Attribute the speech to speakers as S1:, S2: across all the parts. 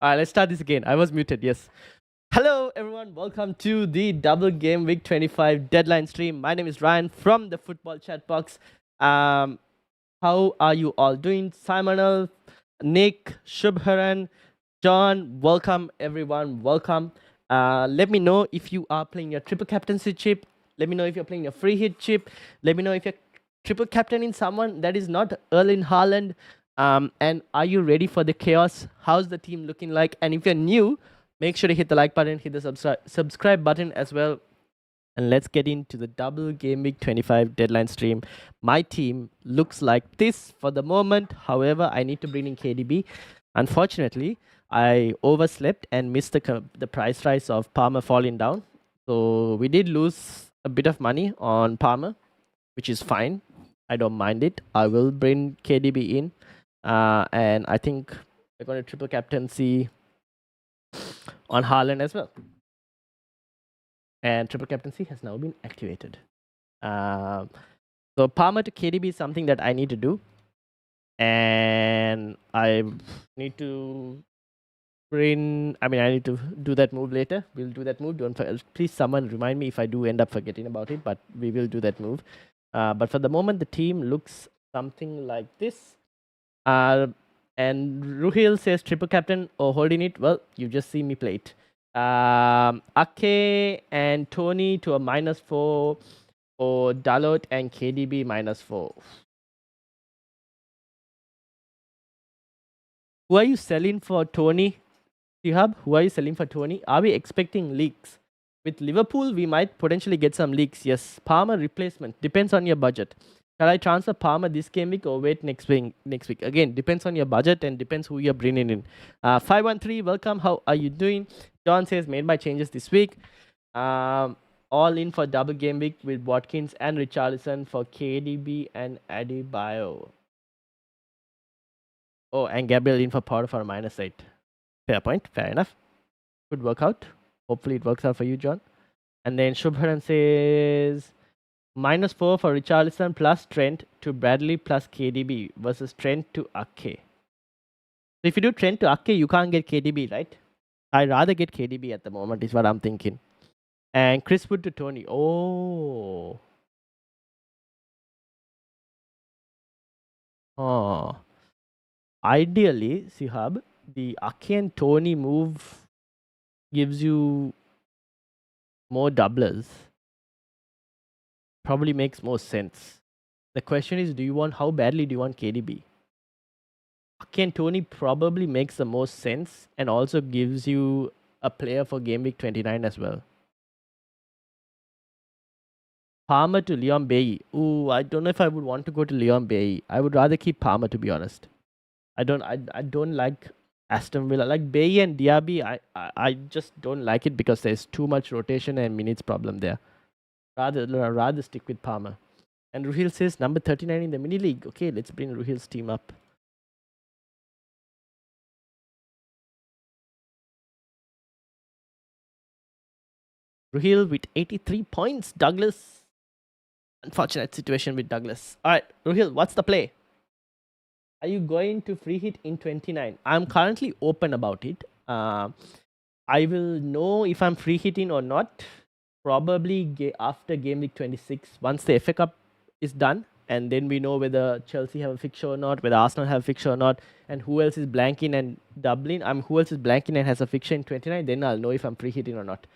S1: Alright, let's start this again. I was muted, yes. Hello, everyone. Welcome to the double game week 25 deadline stream. My name is Ryan from the Football Chatbox. How are you all doing? Simonal, Nick, Shubharan, John, welcome, everyone. Welcome. Let me know if you are playing your triple captaincy chip. Let me know if you're playing your free hit chip. Let me know if you're triple captaining someone that is not Erling Haaland. And are you ready for the chaos? How's the team looking like? And if you're new, make sure to hit the like button, hit the subscribe button as well. And let's get into the double game week 25 deadline stream. My team looks like this for the moment. However, I need to bring in KDB. Unfortunately, I overslept and missed the price rise of Palmer falling down. So we did lose a bit of money on Palmer, which is fine. I don't mind it. I will bring KDB in. And I think we're going to triple captaincy on Haaland as well. And triple captaincy has now been activated. So Palmer to KDB is something that I need to do. And I need to I need to do that move later. We'll do that move. Please someone remind me if I do end up forgetting about it, but we will do that move. But for the moment, the team looks something like this. And Ruhil says triple captain or holding it. Well, you just see me play it. Ake and Tony to a -4, or Dalot and KDB -4. Who are you selling for Tony? Shihab, who are you selling for Tony? Are we expecting leaks? With Liverpool, we might potentially get some leaks. Yes, Palmer replacement. Depends on your budget. Shall I transfer Palmer this game week or wait next week? Again, depends on your budget and depends who you're bringing in. 513, welcome. How are you doing? John says, made my changes this week. All in for double game week with Watkins and Richarlison for KDB and Adebayo. Oh, and Gabriel in for Power for a -8. Fair point. Fair enough. Could work out. Hopefully it works out for you, John. And then Shubharan says -4 for Richarlison plus Trent to Bradley plus KDB versus Trent to Ake. So if you do Trent to Ake, you can't get KDB, right? I'd rather get KDB at the moment, is what I'm thinking. And Chris Wood to Tony. Oh. Oh. Ideally, Sihab, the Ake and Tony move gives you more doublers. Probably makes more sense. The question is, how badly do you want KDB? Ake and Tony probably makes the most sense and also gives you a player for game week 29 as well. Palmer to Leon Bailey. Ooh, I don't know if I would want to go to Leon Bailey. I would rather keep Palmer, to be honest. I don't like Aston Villa. Like Bailey and Diaby, I just don't like it because there's too much rotation and minutes problem there. Rather stick with Palmer. And Ruhil says number 39 in the mini league. Okay, let's bring Ruhil's team up. Ruhil with 83 points. Douglas. Unfortunate situation with Douglas. Alright, Ruhil, what's the play? Are you going to free hit in 29? I'm currently open about it. I will know if I'm free hitting or not probably after game week 26, once the FA Cup is done, and then we know whether Chelsea have a fixture or not, whether Arsenal have a fixture or not, and who else is blanking and doubling. Who else is blanking and has a fixture in 29, then I'll know if I'm free hitting or not.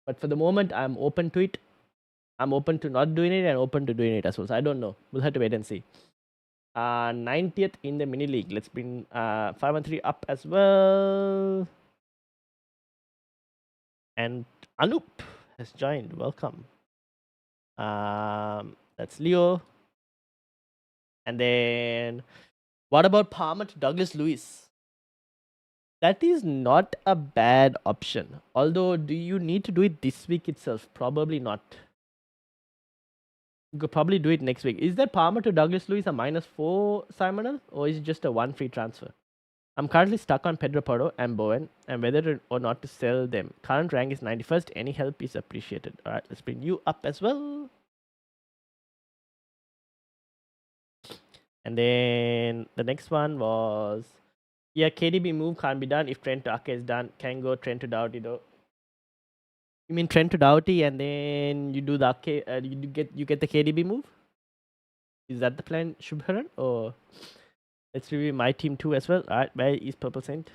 S1: But for the moment, I'm open to it. I'm open to not doing it and open to doing it as well. So I don't know. We'll have to wait and see. 90th in the mini league. Let's bring 513 up as well. And Anup has joined. Welcome. That's Leo. And then what about Palmer to Douglas Lewis? That is not a bad option. Although, do you need to do it this week itself? Probably not. You could probably do it next week. Is that Palmer to Douglas Lewis a -4, Simonal? Or is it just a 1 free transfer? I'm currently stuck on Pedro Porro and Bowen and whether or not to sell them. Current rank is 91st. Any help is appreciated. Alright, let's bring you up as well. And then the next one was Yeah, KDB move can't be done if Trent to Ake is done. Can go Trent to Doughty though. You mean Trent to Doughty and then you do the Ake, you get the KDB move? Is that the plan, Shubharan? Or let's review my team too as well. Alright, where is Purple Saint?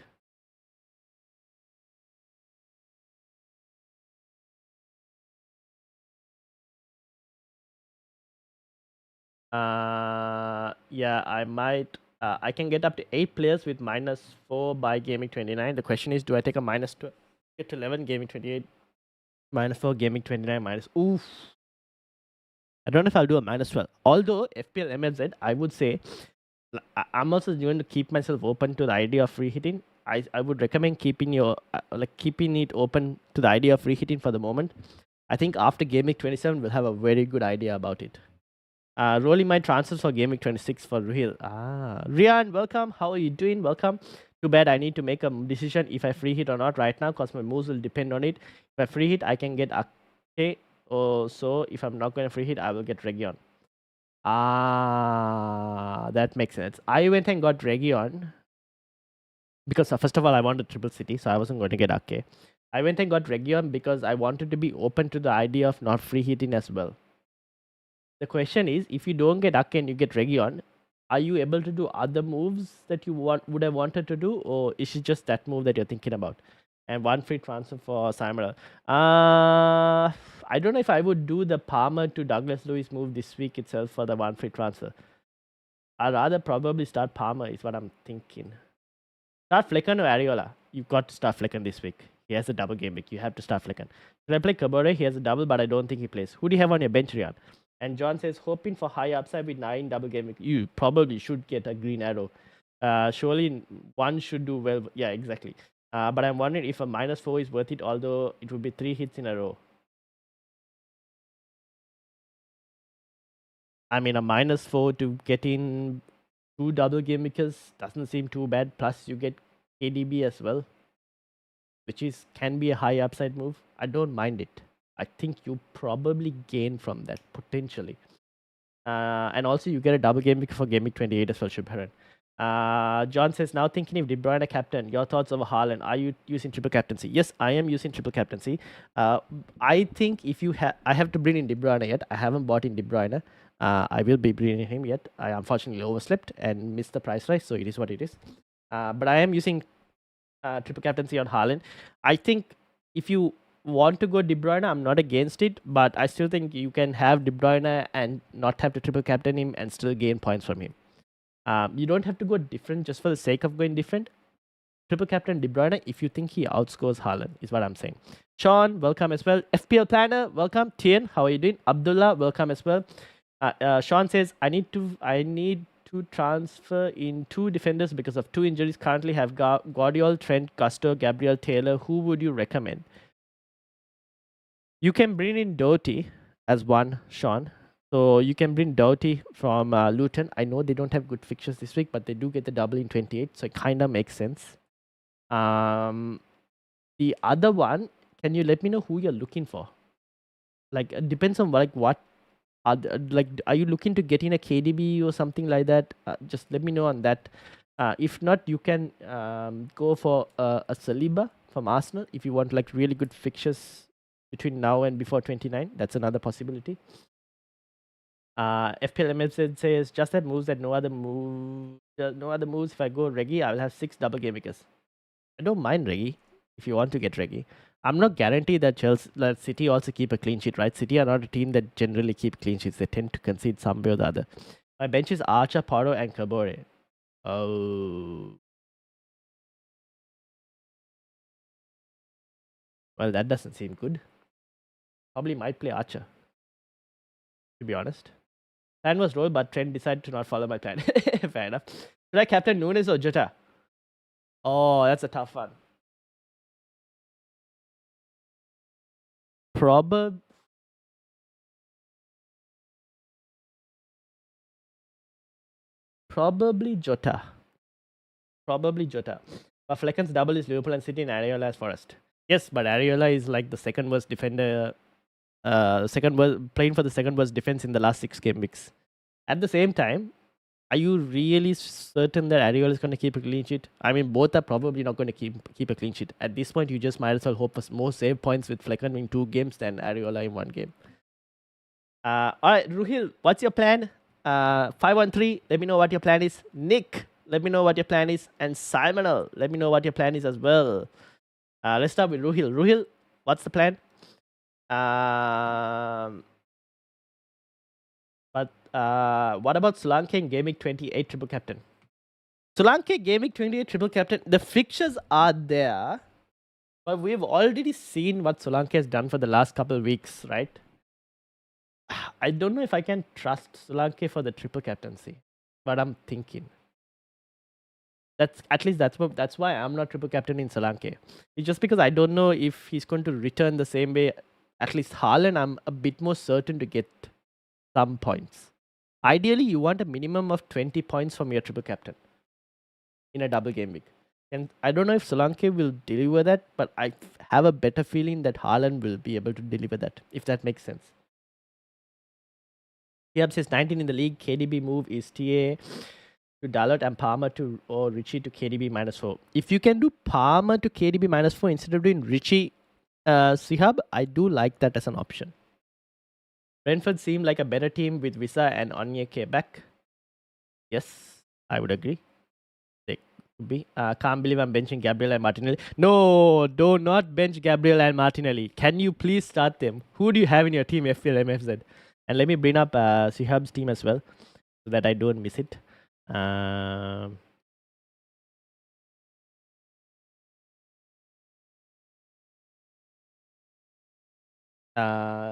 S1: Yeah, I might. I can get up to 8 players with -4 by gaming 29. The question is, do I take a -2? Get to 11 gaming 28, -4 gaming 29 minus. Oof. I don't know if I'll do a -12. Although FPL MFZ, I would say I'm also going to keep myself open to the idea of free hitting. I would recommend keeping your keeping it open to the idea of free hitting for the moment. I think after Game Week 27, we'll have a very good idea about it. Rolling my transfers for Game Week 26 for Ruhil. Rian, welcome. How are you doing? Welcome. Too bad I need to make a decision if I free hit or not right now because my moves will depend on it. If I free hit, I can get Ake. Or so if I'm not going to free hit, I will get Region. That makes sense. I went and got Region because first of all, I wanted Triple City, so I wasn't going to get Ake. I went and got Region because I wanted to be open to the idea of not free hitting as well. The question is, if you don't get Ake and you get Region, are you able to do other moves that you would have wanted to do, or is it just that move that you're thinking about? And one free transfer for Simon. I don't know if I would do the Palmer to Douglas Lewis move this week itself for the one free transfer. I'd rather probably start Palmer, is what I'm thinking. Start Flecken or Areola? You've got to start Flecken this week. He has a double game week. You have to start Flecken. Should I play Kabore? He has a double, but I don't think he plays. Who do you have on your bench, Rian? And John says, hoping for high upside with 9 double game week. You probably should get a green arrow. Surely one should do well. Yeah, exactly. But I'm wondering if a -4 is worth it, although it would be 3 hits in a row. I mean, a -4 to get in 2 double game weeks doesn't seem too bad. Plus, you get KDB as well, which can be a high upside move. I don't mind it. I think you probably gain from that potentially. And also, you get a double game week for game week 28 as well, Shubharan. John says, now thinking if De Bruyne captain, your thoughts over Haaland. Are you using triple captaincy? Yes, I am using triple captaincy. I think if you I have to bring in De Bruyne yet. I haven't bought in De Bruyne. I will be bringing him yet. I unfortunately overslept and missed the price rise, so it is what it is. But I am using triple captaincy on Haaland. I think if you want to go De Bruyne, I'm not against it, but I still think you can have De Bruyne and not have to triple captain him and still gain points from him. You don't have to go different just for the sake of going different. Triple captain De Bruyne if you think he outscores Haaland, is what I'm saying. Sean, welcome as well. FPL Planner, welcome. Tien, how are you doing? Abdullah, welcome as well. Sean says, I need to transfer in 2 defenders because of 2 injuries. Currently have Guardiola, Trent, Gusto, Gabriel, Taylor. Who would you recommend? You can bring in Doherty as one, Sean. So you can bring Doughty from Luton. I know they don't have good fixtures this week, but they do get the double in 28, so it kind of makes sense. The other one, can you let me know who you're looking for? Like, it depends on what are you looking to get in a KDB or something like that? Just let me know on that. If not, you can go for a Saliba from Arsenal if you want like really good fixtures between now and before 29. That's another possibility. FPL MFZ says just that moves that no other moves. If I go Reggie, I will have 6 double game makers. I don't mind Reggie if you want to get Reggie. I'm not guaranteed that City also keep a clean sheet, right? City are not a team that generally keep clean sheets. They tend to concede some way or the other. My bench is Archer, Poro, and Kabore. Oh. Well, that doesn't seem good. Probably might play Archer, to be honest. Plan was rolled, but Trent decided to not follow my plan. Fair enough. Should I captain Nunes or Jota? Oh, that's a tough one. Probably Jota. Probably Jota. But Flecken's double is Liverpool and City and Areola as Forest. Yes, but Areola is like the second worst defender. Playing for the second worst defense in the last 6 game weeks. At the same time, Are you really certain that Ariel is going to keep a clean sheet? I mean, both are probably not going to keep a clean sheet. At this point, you just might as well hope for more save points with Flecken in 2 games than Ariola in 1 game. All right, Ruhil, what's your plan? 513, let me know what your plan is. Nick, let me know what your plan is. And Simonal, let me know what your plan is as well. Let's start with Ruhil. Ruhil, what's the plan? What about Solanke and Gaming 28 triple captain? Solanke Gaming 28 triple captain. The fixtures are there, but we've already seen what Solanke has done for the last couple of weeks, right? I don't know if I can trust Solanke for the triple captaincy, but I'm thinking. That's why I'm not triple captain in Solanke. It's just because I don't know if he's going to return the same way. At least Haaland, I'm a bit more certain to get some points. Ideally, you want a minimum of 20 points from your triple captain in a double game week. And I don't know if Solanke will deliver that, but I have a better feeling that Haaland will be able to deliver that, if that makes sense. Yep says 19 in the league. KDB move is TA to Dalot and Palmer to or Richie to KDB -4. If you can do Palmer to KDB -4 instead of doing Richie Sihab, I do like that as an option. Brentford seem like a better team with Visa and Onyeke back. Yes, I would agree. They could be. Can't believe I'm benching Gabriel and Martinelli. No, do not bench Gabriel and Martinelli. Can you please start them? Who do you have in your team, FPL MFZ? And let me bring up Sihab's team as well, so that I don't miss it.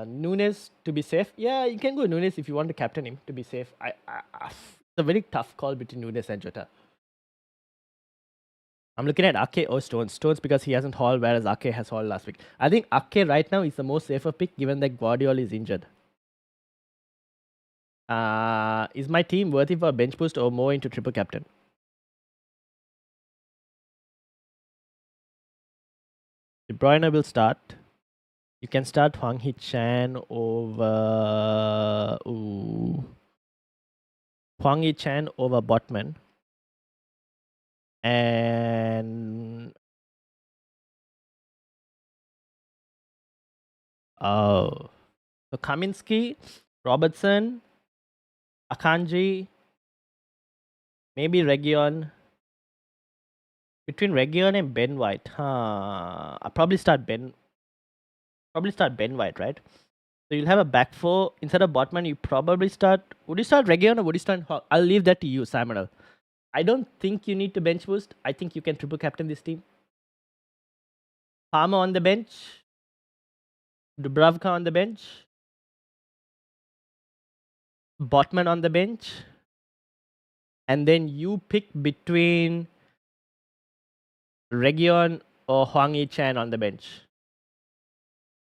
S1: Nunes to be safe. Yeah, you can go Nunes if you want to captain him to be safe. It's a very tough call between Nunes and Jota. I'm looking at Ake or Stones. Stones because he hasn't hauled, whereas Ake has hauled last week. I think Ake right now is the most safer pick given that Guardiola is injured. Is my team worthy for a bench boost or more into triple captain? De Bruyne will start. You can start Hwang Hee-chan over... Ooh. Hwang Hee-chan over Botman. And... Oh. So Kaminsky, Robertson, Akanji, maybe Region. Between Region and Ben White, I'll probably start Ben White, right? So you'll have a back four instead of Botman. You probably start. Would you start Region or would you start? I'll leave that to you, Simonal. I don't think you need to bench boost. I think you can triple captain this team. Palmer on the bench, Dubravka on the bench, Botman on the bench, and then you pick between Region or Hwang Hee-chan on the bench.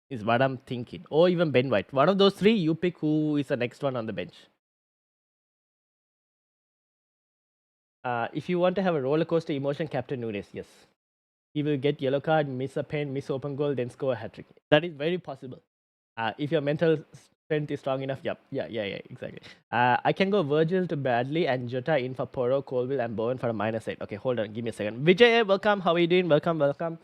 S1: Is what I'm thinking. Or even Ben White. One of those three, you pick who is the next one on the bench. If you want to have a roller coaster emotion, Captain Nunes, yes. He will get yellow card, miss a pen, miss open goal, then score a hat trick. That is very possible. If your mental strength is strong enough, yeah, exactly. I can go Virgil to Bradley and Jota in for Poro, Colville, and Bowen for a -8. Okay, hold on, give me a second. Vijay, welcome. How are you doing? Welcome.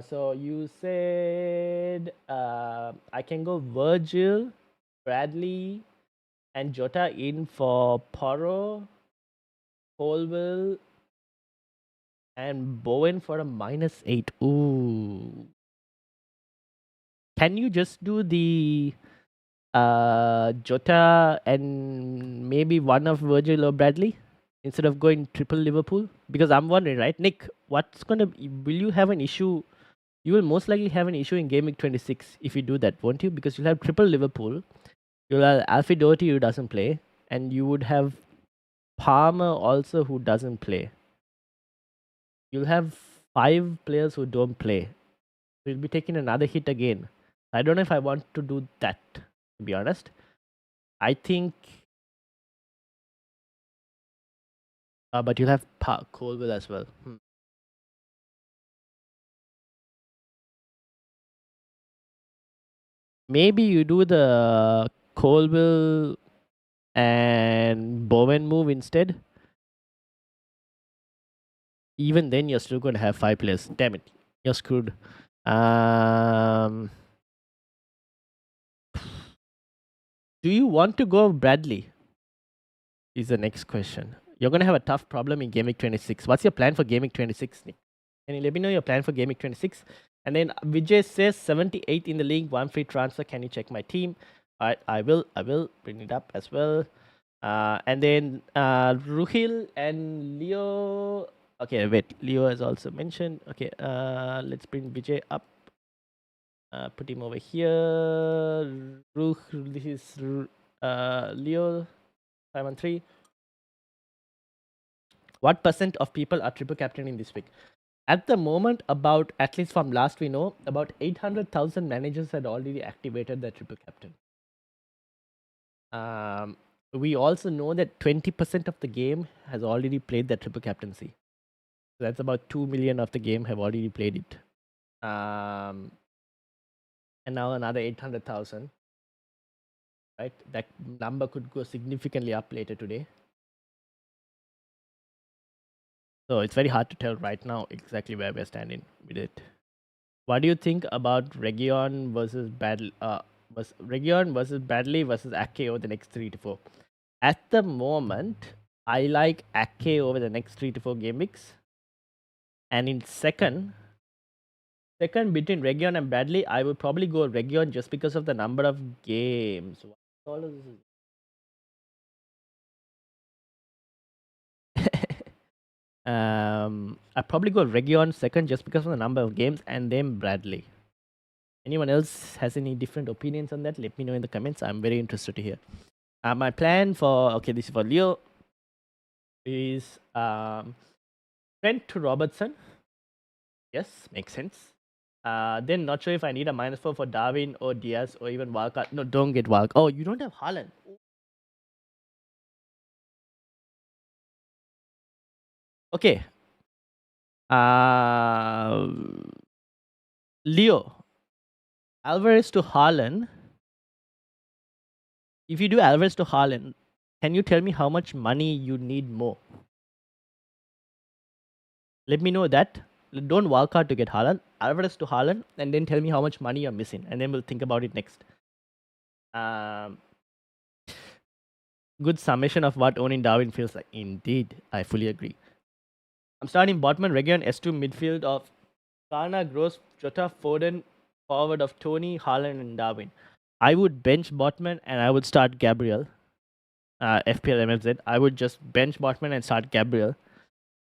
S1: So you said I can go Virgil, Bradley, and Jota in for Poro, Colville, and Bowen for a -8. Ooh. Can you just do the Jota and maybe one of Virgil or Bradley instead of going triple Liverpool? Because I'm wondering, right, Nick, will you have an issue? You will most likely have an issue in Game Week 26 if you do that, won't you? Because you'll have triple Liverpool, you'll have Alfie Doherty who doesn't play, and you would have Palmer also who doesn't play. You'll have 5 players who don't play. So you'll be taking another hit again. I don't know if I want to do that, to be honest. I think... but you'll have Colville as well. Maybe you do the Colville and Bowen move instead, even then you're still going to have 5 players. Damn it, you're screwed. Um, do you want to go Bradley? Is the next question. You're going to have a tough problem in Game Week 26. What's your plan for Game Week 26, Nick? Can you let me know your plan for Game Week 26? And then Vijay says 78 in the league, 1 free transfer. Can you check my team? All right, I will bring it up as well. And then Ruhil and Leo. Okay, wait. Leo has also mentioned. Okay, let's bring Vijay up. Put him over here. This is Leo 513. What percent of people are triple captain in this week? At the moment, about, at least from last we know, about 800,000 managers had already activated their triple captain. We also know that 20% of the game has already played their triple captaincy. So that's about 2 million of the game have already played it. And now another 800,000. Right? That number could go significantly up later today. So it's very hard to tell right now exactly where we're standing with it. What do you think about Region versus Region versus Badley versus Ake over the next 3 to 4? At the moment, I like Ake over the next 3 to 4 game weeks. And in second between Region and Bradley, I would probably go Region just because of the number of games. What all is this? I probably go Region second just because of the number of games, and then Bradley. Anyone else has any different opinions on that? Let me know in the comments. I'm very interested to hear. My plan for this is for Leo is Trent to Robertson. Yes, makes sense. Then not sure if I need a -4 for Darwin or Diaz or even wildcard. No, don't get wildcard. Oh, you don't have Haaland. Okay. Leo. Alvarez to Haaland. If you do Alvarez to Haaland, can you tell me how much money you need more? Let me know that. Don't wildcard to get Haaland. Alvarez to Haaland, and then tell me how much money you're missing, and then we'll think about it next. Good summation of what owning Darwin feels like. Indeed, I fully agree. I'm starting Botman, Region, S2 midfield of Kana, Gross, Jota, Foden, forward of Tony, Haaland, and Darwin. I would bench Botman and I would start Gabriel. FPL MFZ. I would just bench Botman and start Gabriel.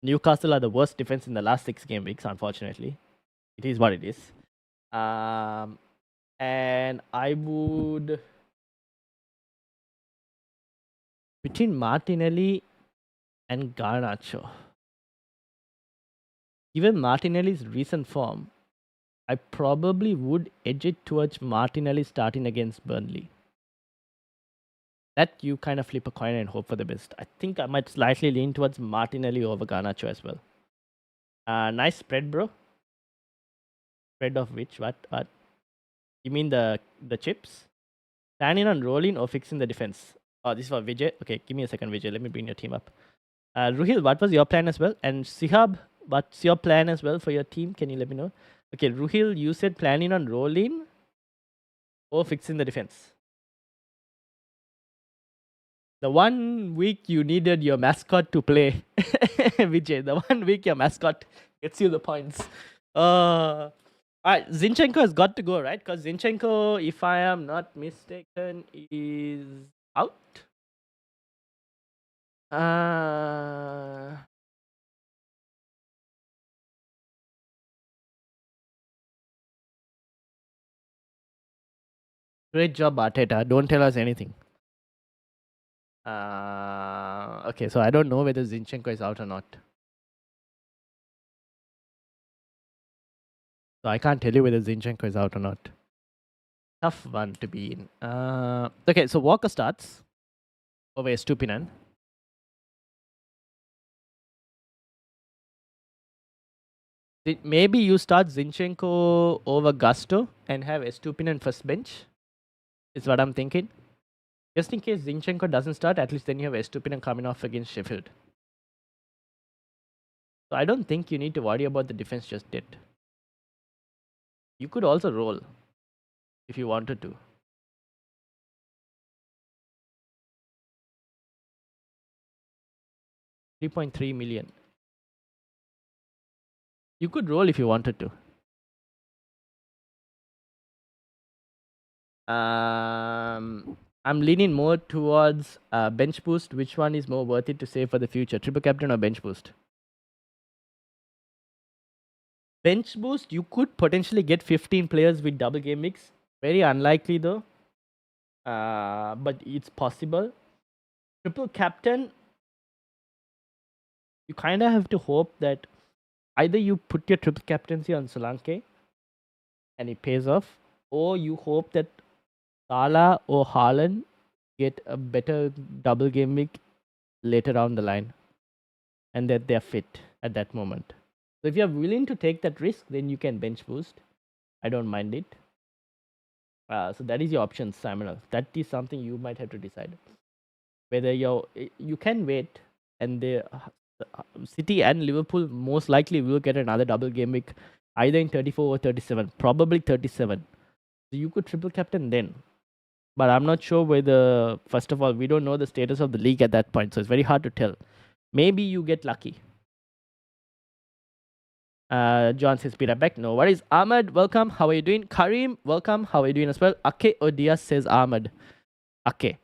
S1: Newcastle are the worst defense in the last 6 game weeks, unfortunately. It is what it is. And I would, between Martinelli and Garnacho, given Martinelli's recent form, I probably would edge it towards Martinelli starting against Burnley. That you kind of flip a coin and hope for the best. I think I might slightly lean towards Martinelli over Garnacho as well. Nice spread, bro. Spread of which? What? You mean the chips? Planning on rolling or fixing the defense? Oh, this is for Vijay. Okay, give me a second, Vijay. Let me bring your team up. Ruhil, what was your plan as well? And Sihab, what's your plan as well for your team? Can you let me know? Okay, Ruhil, you said planning on rolling or fixing the defense. The 1 week you needed your mascot to play, Vijay. The 1 week your mascot gets you the points. Alright, Zinchenko has got to go, right? Because Zinchenko, if I am not mistaken, is out. Great job, Arteta. Don't tell us anything. Okay, so I don't know whether Zinchenko is out or not. So I can't tell you whether Zinchenko is out or not. Tough one to be in. Okay, so Walker starts over Estupinan. Maybe you start Zinchenko over Gusto and have Estupinan first bench. Is what I'm thinking. Just in case Zinchenko doesn't start, at least then you have Estupinian coming off against Sheffield. So I don't think you need to worry about the defense just yet. You could also roll if you wanted to. 3.3 million. You could roll if you wanted to. I'm leaning more towards bench boost. Which one is more worth it to save for the future? Triple captain or bench boost? Bench boost, you could potentially get 15 players with double game mix. Very unlikely though. But it's possible. Triple captain, you kind of have to hope that either you put your triple captaincy on Solanke and it pays off, or you hope that Salah or Haaland get a better double game week later down the line and that they're fit at that moment. So if you're willing to take that risk, then you can bench boost. I don't mind it. So that is your option, Samuel. That is something you might have to decide. Whether you can wait, and the City and Liverpool most likely will get another double game week either in 34 or 37, probably 37. So you could triple captain then. But I'm not sure whether, first of all, we don't know the status of the league at that point, so it's very hard to tell. Maybe you get lucky. John says, be right back. No worries. Ahmed, welcome. How are you doing? Karim, welcome. How are you doing as well? Ake Odias says Ahmed. Ake.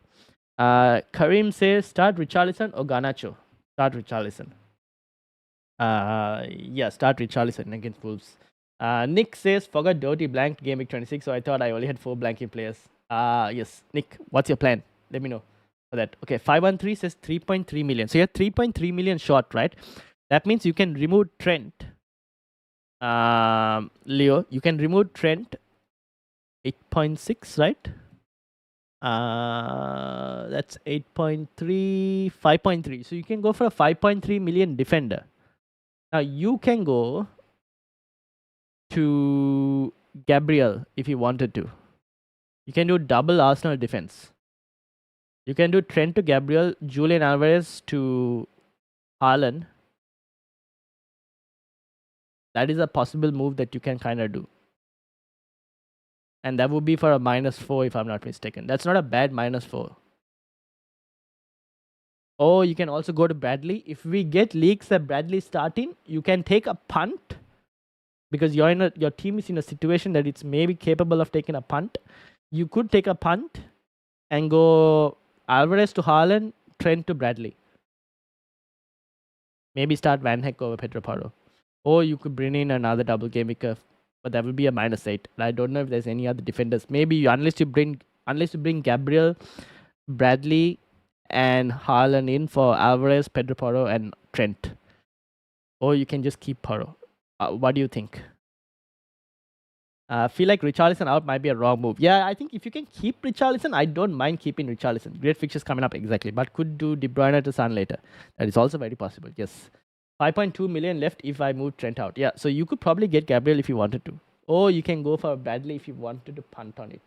S1: Karim says, start Richarlison or Garnacho? Start Richarlison. Yeah, start Richarlison against Wolves. Nick says, forgot Doty blanked game week 26, so I thought I only had 4 blanking players. Yes, Nick, what's your plan? Let me know for that. Okay, 513 says 3.3 million. So you're 3.3 million short, right? That means you can remove Trent. Leo, you can remove Trent 8.6, right? That's 8.3, 5.3. So you can go for a 5.3 million defender. Now you can go to Gabriel if you wanted to. You can do double Arsenal defense. You can do Trent to Gabriel, Julian Alvarez to Haaland. That is a possible move that you can kind of do. And that would be for a -4 if I'm not mistaken. That's not a bad -4. Or you can also go to Bradley. If we get leaks that Bradley starting, you can take a punt because your team is in a situation that it's maybe capable of taking a punt. You could take a punt and go Alvarez to Haaland, Trent to Bradley. Maybe start Van Heck over Pedro Porro. Or you could bring in another double game week, but that will be a -8. I don't know if there's any other defenders. Maybe unless you bring Gabriel, Bradley, and Haaland in for Alvarez, Pedro Porro, and Trent. Or you can just keep Porro. What do you think? I feel like Richarlison out might be a wrong move. Yeah, I think if you can keep Richarlison, I don't mind keeping Richarlison. Great fixtures coming up, exactly. But could do De Bruyne to Son later. That is also very possible, yes. 5.2 million left if I move Trent out. Yeah, so you could probably get Gabriel if you wanted to. Or you can go for Bradley if you wanted to punt on it.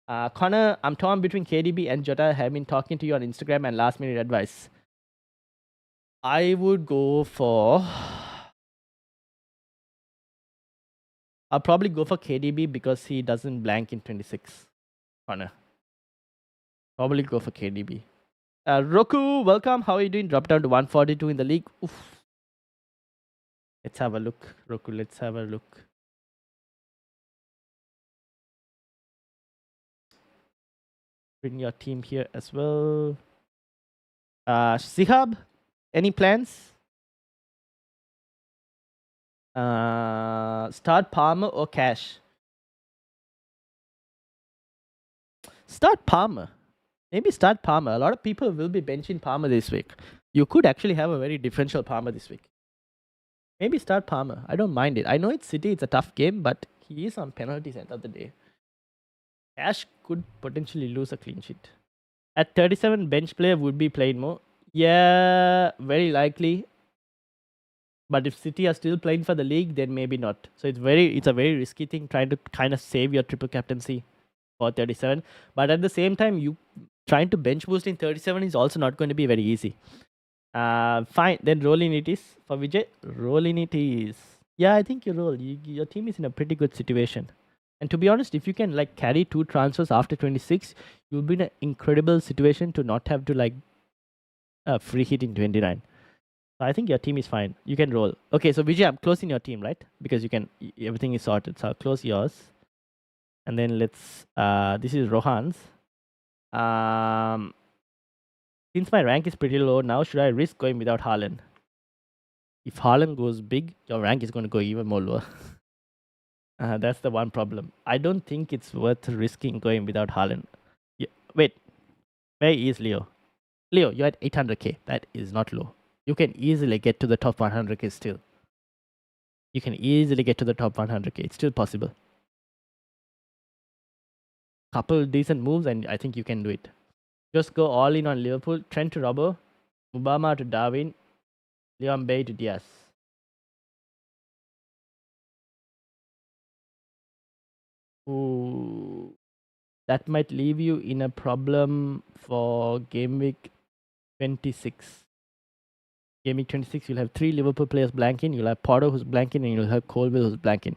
S1: Connor, I'm torn between KDB and Jota. I have been talking to you on Instagram and last minute advice. I would go for... I'll probably go for KDB because he doesn't blank in 26. Connor. Probably go for KDB. Roku, welcome. How are you doing? Drop down to 142 in the league. Oof. Let's have a look. Roku, let's have a look. Bring your team here as well. Sihab, any plans? Start Palmer or Cash? Start Palmer. Maybe start Palmer. A lot of people will be benching Palmer this week. You could actually have a very differential Palmer this week. Maybe start Palmer. I don't mind it. I know it's City, it's a tough game, but he is on penalties at the end of the day. Cash could potentially lose a clean sheet. At 37, bench player would be playing more. Yeah, very likely. But if City are still playing for the league, then maybe not. So it's a very risky thing trying to kind of save your triple captaincy for 37. But at the same time, Trying to bench boost in 37 is also not going to be very easy. Fine. Then rolling it is for Vijay. Rolling it is. Yeah, I think you roll. Your team is in a pretty good situation. And to be honest, if you can like carry 2 transfers after 26, you'll be in an incredible situation to not have to like free hit in 29. So I think your team is fine. You can roll. Okay, so Vijay, I'm closing your team, right? Because you can everything is sorted. So I'll close yours. And then let's this is Rohan's. Since my rank is pretty low now, should I risk going without Haaland? If Haaland goes big, your rank is going to go even more lower. That's the one problem. I don't think it's worth risking going without Haaland. Yeah, wait, where is Leo? Leo, you're at 800k. That is not low. You can easily get to the top 100k still. You can easily get to the top 100k. It's still possible. Couple decent moves, and I think you can do it. Just go all in on Liverpool. Trent to Robbo, Mubama to Darwin, Leon Bay to Diaz. Ooh, that might leave you in a problem for game week 26. Game week 26, you'll have 3 Liverpool players blanking. You'll have Porter who's blanking, and you'll have Colville who's blanking.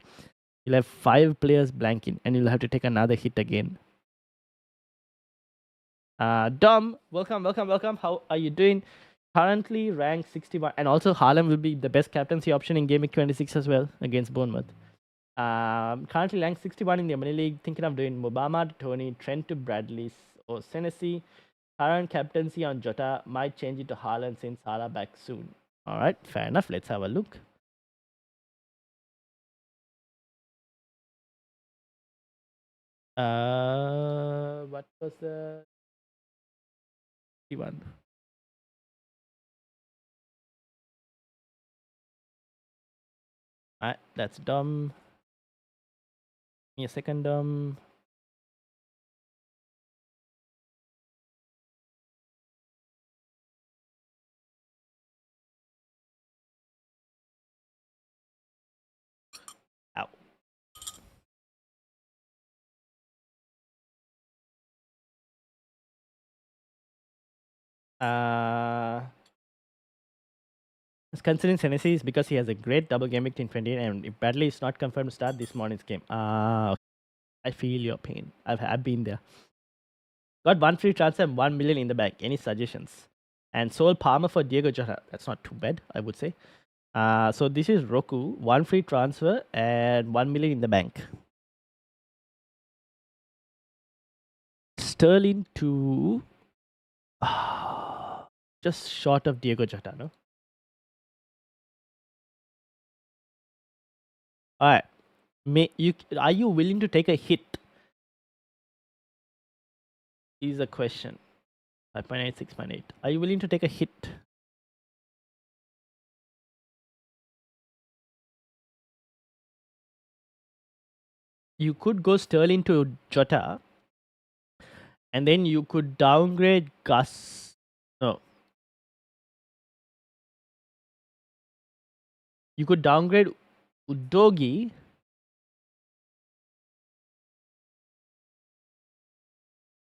S1: You'll have 5 players blanking, and you'll have to take another hit again. Dom, welcome. How are you doing? Currently ranked 61, and also Haaland will be the best captaincy option in game week 26 as well against Bournemouth. Currently ranked 61 in the Money League. Thinking of doing Mubama to Tony, Trent to Bradley or Senesi. Current captaincy on Jota. Might change it to Haaland since Salah back soon. All right, fair enough. Let's have a look. What was the 61? All right, that's dumb. Give me a second, dumb. Ow. Considering Senesi is because he has a great double game week in 28, and if Bradley is not confirmed to start this morning's game. Okay. I feel your pain. I've been there. Got 1 free transfer and 1 million in the bank. Any suggestions? And sold Palmer for Diego Jota. That's not too bad, I would say. So this is Roku. 1 free transfer and 1 million in the bank. Sterling to just short of Diego Jota, no? All right. Are you willing to take a hit? Is a question. 5.8, 6.8. Are you willing to take a hit? You could go Sterling to Jota, and then you could downgrade Gus. No. You could downgrade Udogi.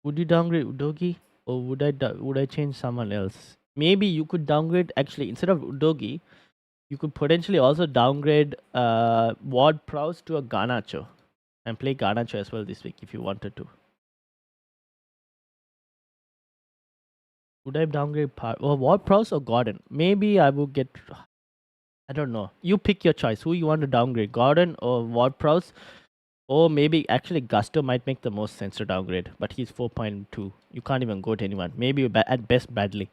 S1: Would you downgrade Udogi, or would I change someone else? Maybe you could downgrade, actually, instead of Udogi, you could potentially also downgrade Ward-Prowse to a Garnacho and play Garnacho as well this week if you wanted to. Would I downgrade Ward-Prowse or Gordon? Maybe I would get, I don't know. You pick your choice. Who you want to downgrade, Gordon or Ward-Prowse? Or maybe actually Gusto might make the most sense to downgrade, but he's 4.2. You can't even go to anyone. Maybe at best Bradley.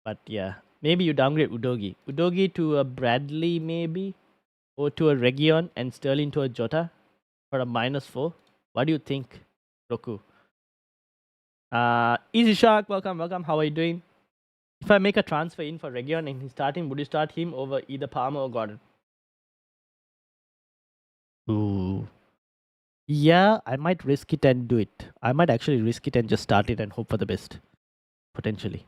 S1: But yeah, maybe you downgrade Udogi. Udogi to a Bradley maybe, or to a Region and Sterling to a Jota for a -4. What do you think, Roku? Easy Shark, welcome. How are you doing? If I make a transfer in for Region and he's starting, would you start him over either Palmer or Gordon? Ooh. Yeah, I might risk it and do it. I might actually risk it and just start it and hope for the best. Potentially.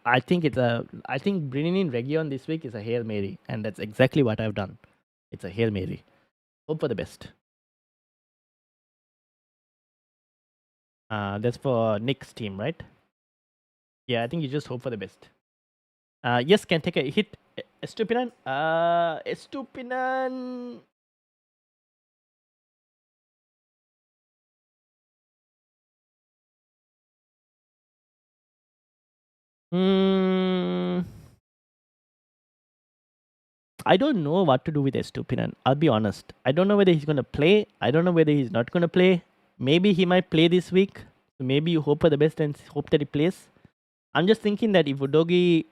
S1: I think I think bringing in Region this week is a Hail Mary, and that's exactly what I've done. It's a Hail Mary. Hope for the best. That's for Nick's team, right? Yeah, I think you just hope for the best. Yes, can take a hit. Estupinan. Estupinan. Hmm. I don't know what to do with Estupinan. I'll be honest. I don't know whether he's gonna play. I don't know whether he's not gonna play. Maybe he might play this week. So maybe you hope for the best and hope that he plays. I'm just thinking that if Udogi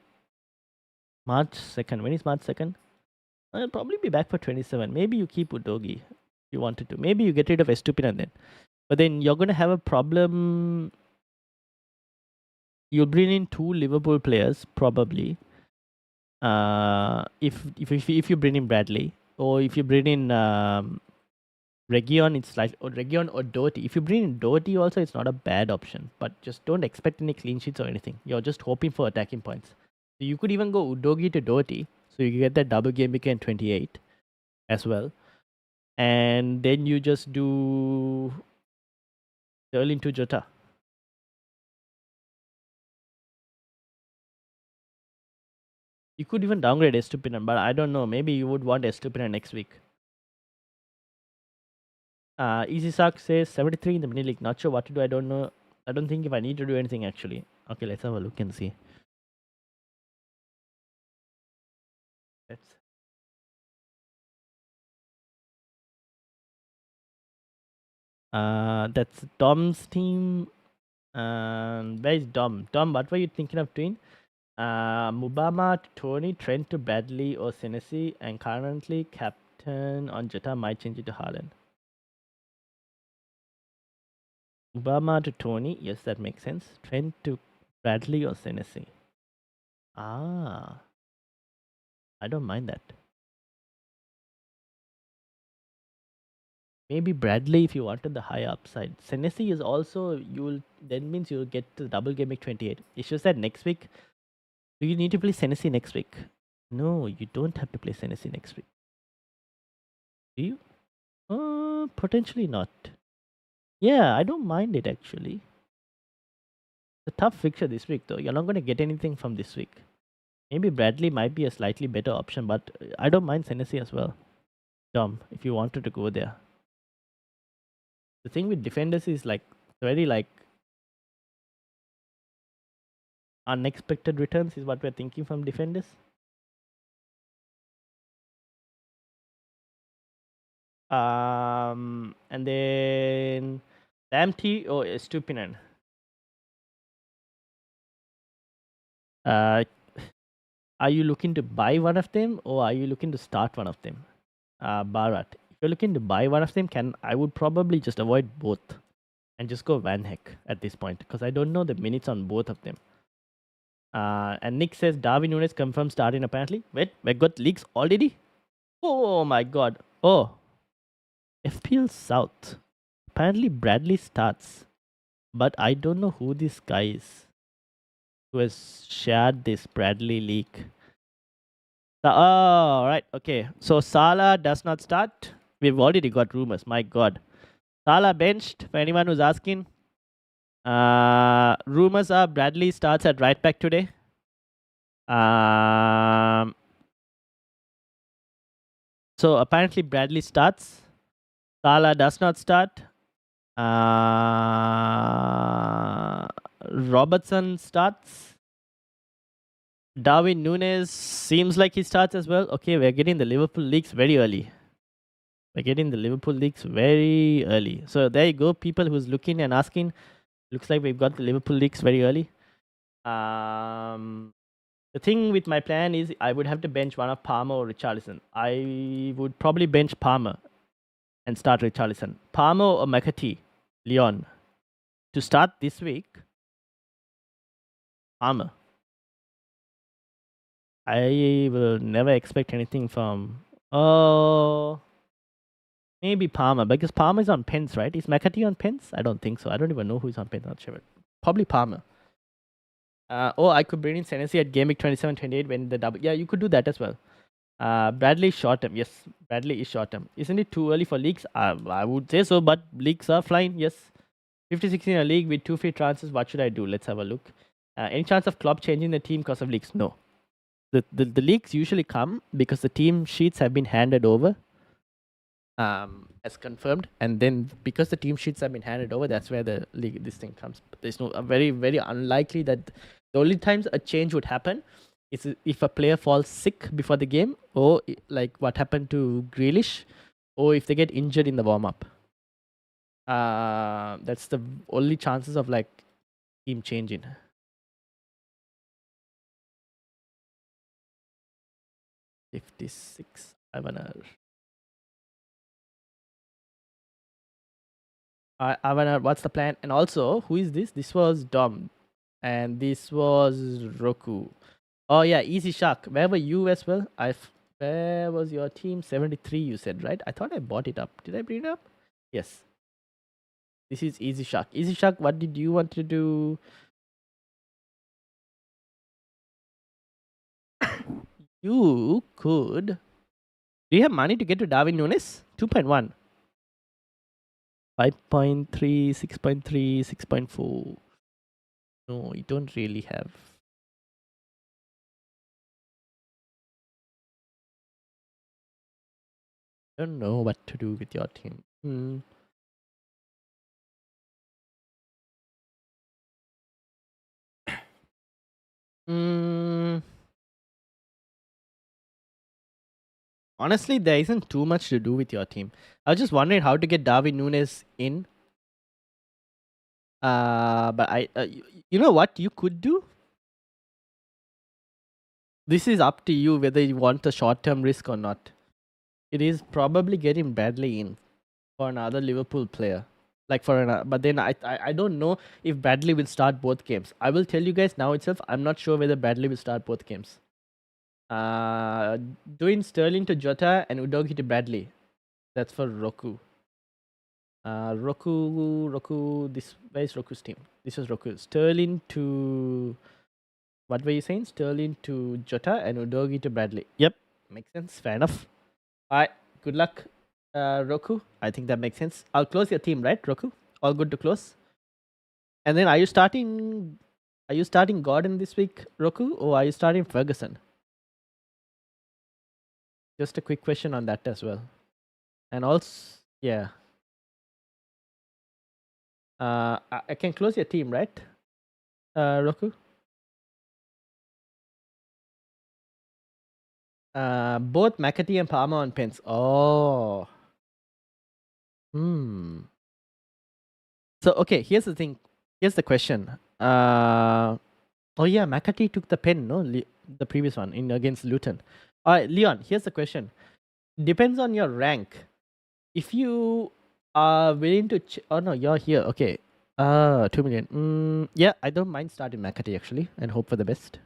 S1: March 2nd, when is March 2nd? I'll probably be back for 27. Maybe you keep Udogi if you wanted to. Maybe you get rid of Estupinan then. But then you're gonna have a problem. You'll bring in two Liverpool players probably. If you bring in Bradley, or if you bring in Region, it's like Region or Doherty. If you bring in Doherty also, it's not a bad option. But just don't expect any clean sheets or anything. You're just hoping for attacking points. So you could even go Udogi to Doherty, so you get that double game week and 28 as well. And then you just do Sterling to Jota. You could even downgrade Estupinan, but I don't know. Maybe you would want Estupinan next week. Easy Sock says 73 in the mini league. Not sure what to do. I don't know. I don't think if I need to do anything actually. Okay, let's have a look and see. Let's. That's Dom's team. Where is Dom? Dom, what were you thinking of doing? Mubama to Tony, Trent to Bradley or Senesi, and currently captain on Jetta might change it to Haaland. Mubama to Tony, yes, that makes sense. Trent to Bradley or Senesi. I don't mind that. Maybe Bradley if you wanted the high upside. Senesi is also that means you'll get the double game week 28. It's just that next week. Do you need to play Senesi next week? No, you don't have to play Senesi next week. Do you? Potentially not. Yeah, I don't mind it actually. It's a tough fixture this week though. You're not gonna get anything from this week. Maybe Bradley might be a slightly better option, but I don't mind Senesi as well. Dom, if you wanted to go there. The thing with defenders is like very like unexpected returns is what we're thinking from defenders. And then Lamty or Estupinan. Are you looking to buy one of them or are you looking to start one of them? Barat. If you're looking to buy one of them, I would probably just avoid both and just go Van Heck at this point because I don't know the minutes on both of them. And Nick says Darwin Nunes confirmed starting apparently. Wait, we got leaks already? Oh my god. Oh. FPL South. Apparently Bradley starts. But I don't know who this guy is who has shared this Bradley leak. Oh, right. Okay. So Salah does not start. We've already got rumors. My God. Salah benched for anyone who's asking. Rumors are Bradley starts at right back today. So apparently Bradley starts. Salah does not start. Robertson starts. Darwin Nunes seems like he starts as well. Okay, we're getting the Liverpool leaks very early. So there you go, people who's looking and asking. Looks like we've got the Liverpool leaks very early. The thing with my plan is I would have to bench one of Palmer or Richarlison. I would probably bench Palmer and start Richarlison. Palmer or McAtee, Leon. To start this week, Palmer. I will never expect anything from... maybe Palmer, because Palmer is on pens, right? Is McAtee on pens? I don't think so. I don't even know who's on pens. Not sure. Probably Palmer. I could bring in Senesi at game week 27, 28 when the double... Yeah, you could do that as well. Bradley is short term. Yes, Bradley is short term. Isn't it too early for leaks? I would say so, but leaks are flying. Yes. 50-60 in a league with 2 free transfers. What should I do? Let's have a look. Any chance of club changing the team because of leaks? No. The leaks usually come because the team sheets have been handed over as confirmed, and then because the team sheets have been handed over, that's where the league this thing comes. But there's no very very unlikely that the only times a change would happen is if a player falls sick before the game, or like what happened to Grealish, or if they get injured in the warm up. That's the only chances of like team changing. $56. Avanar, what's the plan? And also, who is this? This was Dom, and this was Roku. Oh yeah, Easy Shark. Where were you as well? Where was your team? 73. You said, right? I thought I bought it up. Did I bring it up? Yes. This is Easy Shark. Easy Shark, what did you want to do? You could. Do you have money to get to Darwin Nunes? 2.1. 5.3, 6.3, 6.4. No, you don't really have. I don't know what to do with your team. Honestly, there isn't too much to do with your team. I was just wondering how to get Darwin Nunes in. But you know what you could do? This is up to you whether you want a short-term risk or not. It is probably getting Bradley in for another Liverpool player. But then I don't know if Bradley will start both games. I will tell you guys now itself. I'm not sure whether Bradley will start both games. Doing Sterling to Jota and Udogi to Bradley. That's for Roku. Roku. Where's Roku's team? This is Roku. Sterling to. What were you saying? Sterling to Jota and Udogi to Bradley. Yep, makes sense. Fair enough. Alright, good luck, Roku. I think that makes sense. I'll close your team, right, Roku? All good to close. And then, are you starting Gordon this week, Roku, or are you starting Ferguson? Just a quick question on that as well. And also, yeah. I can close your team, right, Roku? Both McAtee and Palmer on pens. Oh. So okay, here's the thing. Here's the question. Oh yeah, McAtee took the pen, no? The previous one in against Luton. Alright, Leon, here's the question. Depends on your rank. If you are willing to oh no, you're here. Okay. 2 million. Yeah, I don't mind starting McAtee actually and hope for the best.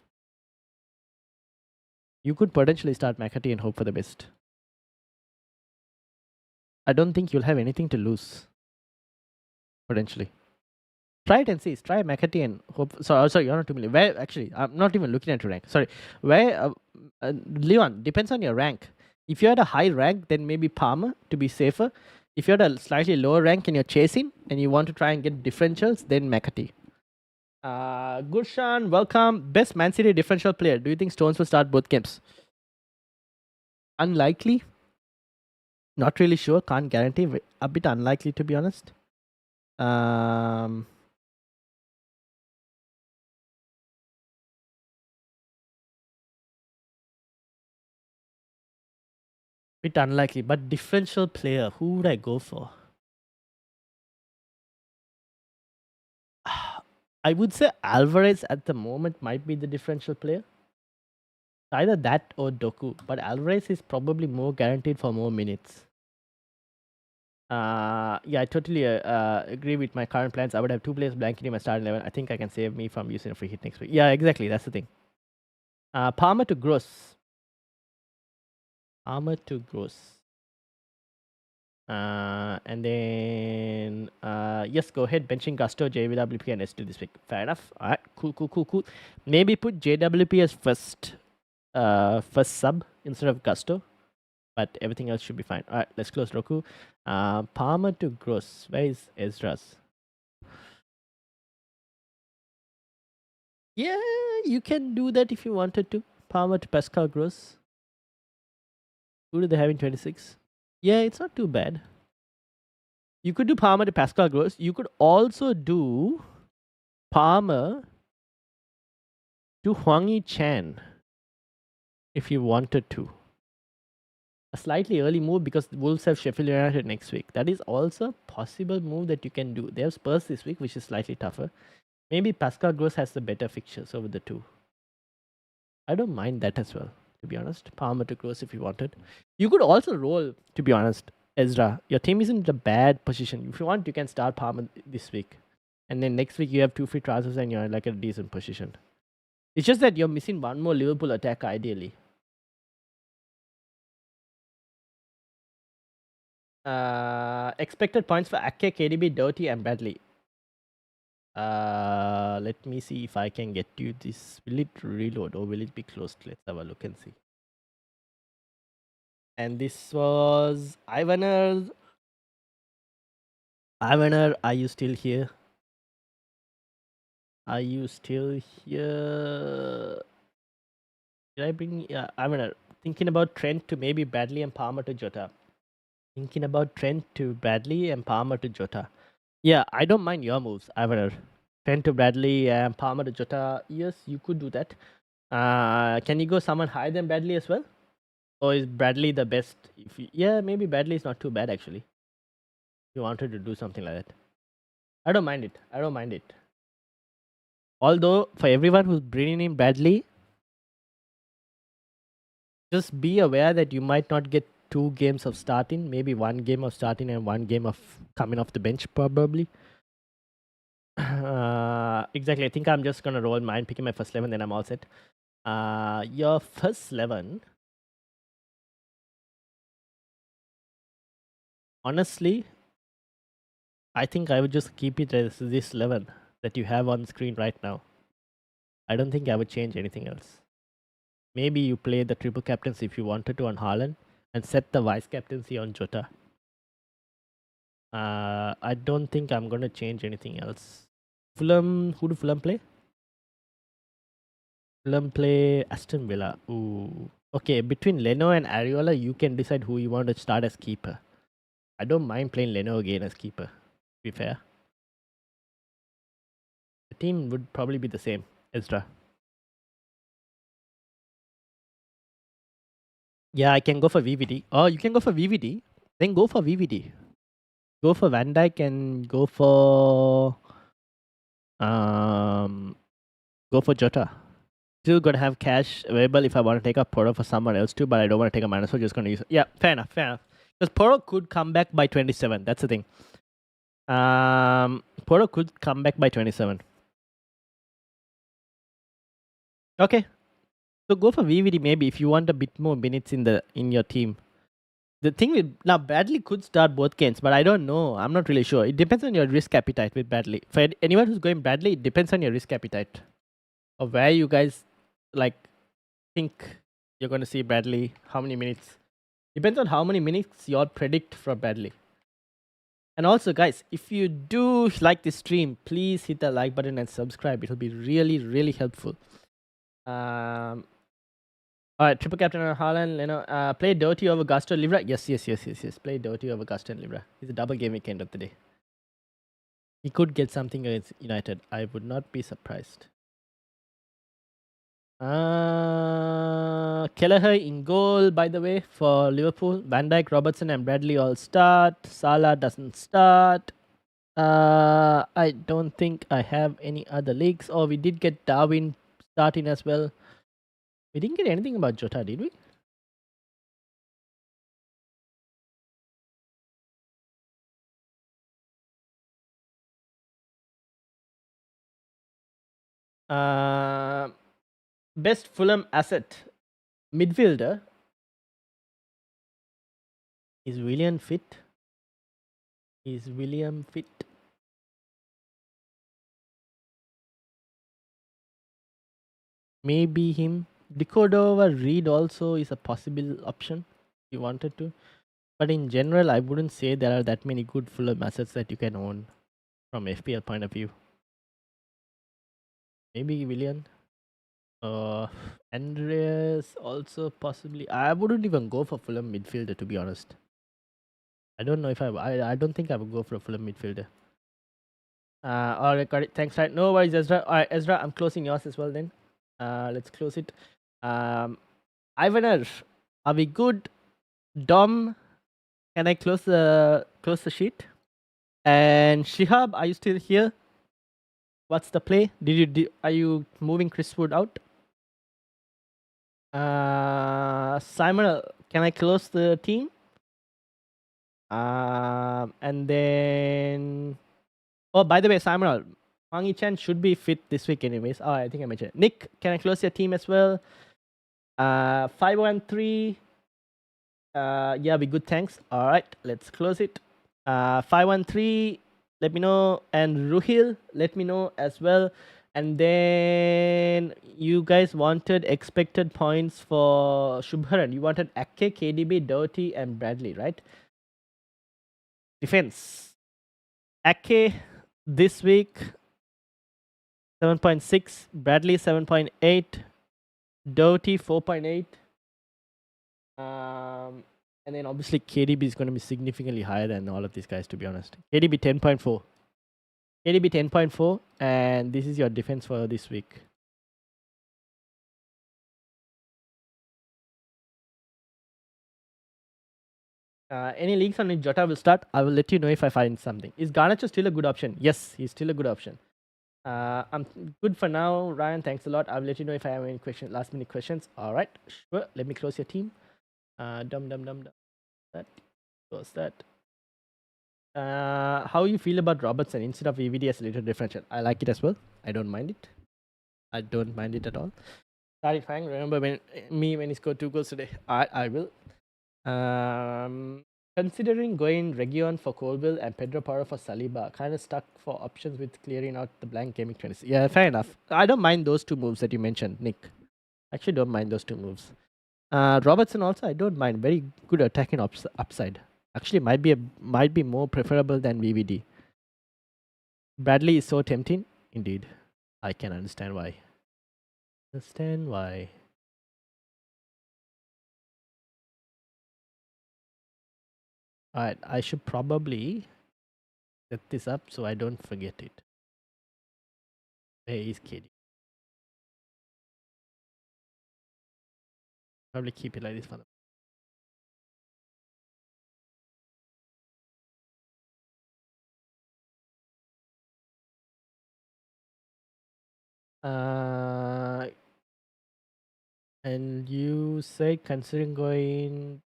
S1: You could potentially start McAtee and hope for the best. I don't think you'll have anything to lose. Potentially. Try it and see. Try McAtee and hope. Sorry, you're not 2 million. Where actually? I'm not even looking at your rank. Sorry. Where? Leon, depends on your rank. If you're at a high rank, then maybe Palmer to be safer. If you're at a slightly lower rank and you're chasing and you want to try and get differentials, then McAtee. Gurshan, welcome. Best Man City differential player. Do you think Stones will start both games? Unlikely. Not really sure. Can't guarantee. A bit unlikely to be honest. Bit unlikely, but differential player. Who would I go for? I would say Alvarez at the moment might be the differential player. Either that or Doku, but Alvarez is probably more guaranteed for more minutes. Yeah, I totally agree with my current plans. I would have 2 players blanking in my starting 11. I think I can save me from using a free hit next week. Yeah, exactly. That's the thing. Palmer to Gross. And then yes, go ahead, benching Gusto, JWP and S2 this week. Fair enough. Alright, cool. Maybe put JWP as first sub instead of Gusto. But everything else should be fine. Alright, let's close Roku. Palmer to Gross. Where is Ezra's? Yeah, you can do that if you wanted to. Palmer to Pascal Gross. Who do they have in 26? Yeah, it's not too bad. You could do Palmer to Pascal Gross. You could also do Palmer to Huang Chan if you wanted to. A slightly early move because the Wolves have Sheffield United next week. That is also a possible move that you can do. They have Spurs this week, which is slightly tougher. Maybe Pascal Gross has the better fixtures over the two. I don't mind that as well, to be honest. Palmer to Gross if you wanted. You could also roll, to be honest, Ezra. Your team isn't in a bad position. If you want, you can start Palmer this week. And then next week you have 2 free transfers and you're in like a decent position. It's just that you're missing one more Liverpool attacker ideally. Expected points for Ake, KDB, Doherty, and Bradley. Let me see if I can get you this. Will it reload or will it be closed? Let's have a look and see. And this was Ivaner. Ivaner, are you still here? Are you still here? Did I bring? Yeah, Ivaner. Thinking about Trent to maybe Bradley and Palmer to Jota. Thinking about Trent to Bradley and Palmer to Jota. Yeah, I don't mind your moves, Ivaner. Trent to Bradley and Palmer to Jota. Yes, you could do that. Can you go someone higher than Bradley as well? Or is Bradley the best? Yeah, maybe Bradley is not too bad actually. If you wanted to do something like that. I don't mind it. I don't mind it. Although, for everyone who's bringing in Bradley, just be aware that you might not get 2 games of starting, maybe 1 game of starting and 1 game of coming off the bench, probably. Exactly. I think I'm just gonna roll mine, picking my first 11, then I'm all set. Your first 11. Honestly, I think I would just keep it as this 11 that you have on screen right now. I don't think I would change anything else. Maybe you play the triple captaincy if you wanted to on Haaland and set the vice captaincy on Jota. I don't think I'm gonna change anything else. Fulham, who do Fulham play? Fulham play Aston Villa. Ooh. Okay, between Leno and Areola, you can decide who you want to start as keeper. I don't mind playing Leno again as keeper, to be fair. The team would probably be the same, Ezra. Yeah, I can go for VVD. Oh, you can go for VVD? Then go for VVD. Go for Van Dijk and go for Jota. Still gonna have cash available if I want to take a Poro for someone else too, but I don't want to take a minus, so just gonna use it. Yeah, fair enough, fair enough. Because Poro could come back by 27. That's the thing. Poro could come back by 27. Okay. So go for VVD maybe if you want a bit more minutes in your team. The thing with now Bradley could start both games, but I don't know. I'm not really sure. It depends on your risk appetite with Bradley. For anyone who's going Bradley, it depends on your risk appetite of where you guys like think you're going to see Bradley. How many minutes? Depends on how many minutes you all predict for Bradley. And also, guys, if you do like this stream, please hit the like button and subscribe. It'll be really, really helpful. All right, triple captain on Haaland. Play Doherty over Gusto Livra. Yes. Play Doherty over Gusto and Livra. It's a double game weekend of the day. He could get something against United. I would not be surprised. Kelleher in goal, by the way, for Liverpool. Van Dijk, Robertson, and Bradley all start. Salah doesn't start. I don't think I have any other leagues. Oh, we did get Darwin starting as well. We didn't get anything about Jota, did we? Best Fulham asset midfielder. Is William fit? Is William fit? Maybe him. Decordova Reed also is a possible option if you wanted to. But in general, I wouldn't say there are that many good Fulham assets that you can own from FPL point of view. maybe Willian. Andreas also possibly. I wouldn't even go for Fulham midfielder, to be honest. I don't know if I don't think I would go for a Fulham midfielder. All right, got it. Thanks, right? No worries, Ezra. All right, Ezra, I'm closing yours as well then. Let's close it. Ivaner, are we good? Dom, can I close the sheet? And Shihab, are you still here? What's the play? Are you moving Chris Wood out? Simon, can I close the team? And then, oh, by the way, Simon, Mangi Chan should be fit this week, anyways. Oh, I think I mentioned it. Nick, can I close your team as well? 513. Yeah, be good. Thanks. All right, let's close it. 513. Let me know, and Ruhil, let me know as well. And then you guys wanted expected points for Shubharan. You wanted Ake, KDB, Doherty, and Bradley, right? Defense. Ake this week 7.6, Bradley 7.8, Doherty 4.8. And then obviously KDB is going to be significantly higher than all of these guys, to be honest. KDB 10.4. KDB 10.4, and this is your defense for this week. Any leagues on which Jota will start? I will let you know if I find something. Is Garnacho still a good option? Yes, he's still a good option. I'm good for now, Ryan. Thanks a lot. I'll let you know if I have any last minute questions. All right, sure. Let me close your team. Dum. That close that. How you feel about Robertson instead of EVD as a little differential? I like it as well. I don't mind it. I don't mind it at all. Satisfying. Remember when he scored 2 goals today? I will. Considering going Region for Colville and Pedro Porro for Saliba, kind of stuck for options with clearing out the blank gaming 26. Yeah, fair enough. I don't mind those 2 moves that you mentioned, Nick. Actually, don't mind those 2 moves. Robertson also, I don't mind. Very good attacking upside. Actually, might be more preferable than VVD. Bradley is so tempting. Indeed, I can understand why. Alright, I should probably set this up so I don't forget it. Where is KD? Probably keep it like this for them. And you say considering going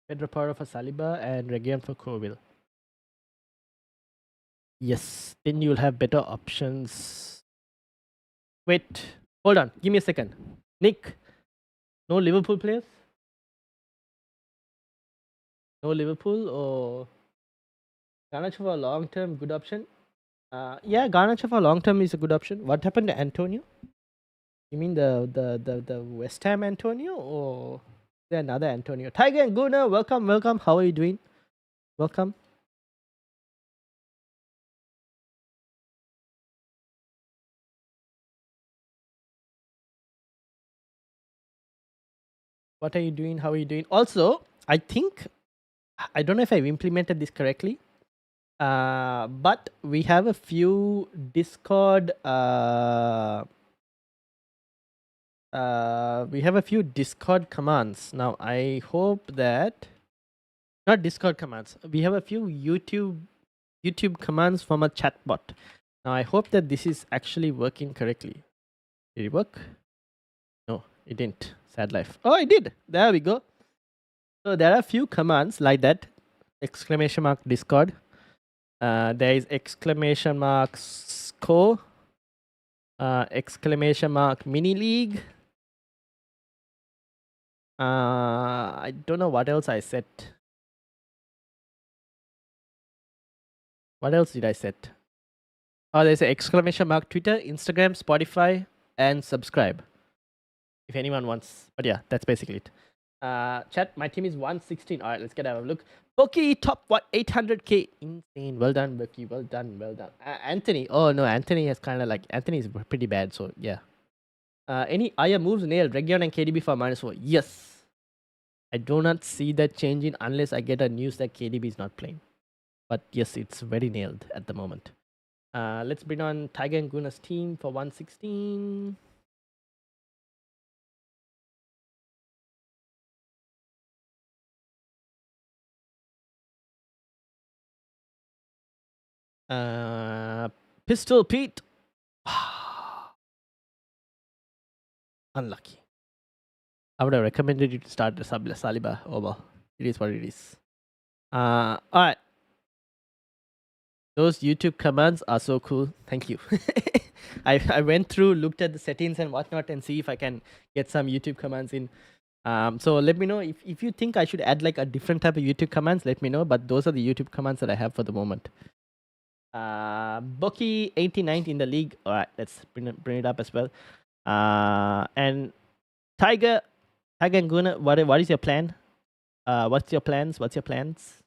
S1: Pedro Porro for Saliba and Region for Colville. Yes, then you'll have better options. Wait, hold on. Give me a second. Nick, no Liverpool players? No Liverpool or Garnacho for a long term, good option? Yeah, Garnacho for a long term is a good option. What happened to Antonio? You mean the West Ham Antonio or is there another Antonio? Tiger and Gunnar, welcome. How are you doing? Welcome. What are you doing? How are you doing? Also, I think I don't know if I've implemented this correctly. But we have a few Discord commands. Now I hope that not Discord commands. We have a few YouTube commands from a chatbot. Now I hope that this is actually working correctly. Did it work? No, it didn't. Sad life. Oh, it did. There we go. So there are a few commands like that. Exclamation mark Discord. There is exclamation mark score. Exclamation mark mini league. I don't know what else I set. What else did I set? Oh, there's an exclamation mark Twitter, Instagram, Spotify, and subscribe. If anyone wants. But yeah, that's basically it. Chat, my team is 116. Alright, let's get a look. Boki top what 800k, insane. Well done, Boki. Well done, well done. Anthony. Oh no, Anthony has kind of like Anthony is pretty bad. So yeah. Any Aya moves nailed Region and KDB for -4. Yes. I do not see that changing unless I get a news that KDB is not playing. But yes, it's very nailed at the moment. Let's bring on Tiger and Guna's team for 116. Pistol Pete. Unlucky. I would have recommended you to start the Saliba over. It is what it is. Alright. Those YouTube commands are so cool. Thank you. I went through, looked at the settings and whatnot, and see if I can get some YouTube commands in. So let me know if you think I should add like a different type of YouTube commands. Let me know. But those are the YouTube commands that I have for the moment. Bucky 89th in the league. All right, let's bring it up as well. And Tiger and Guna, what is your plan? What's your plans? What's your plans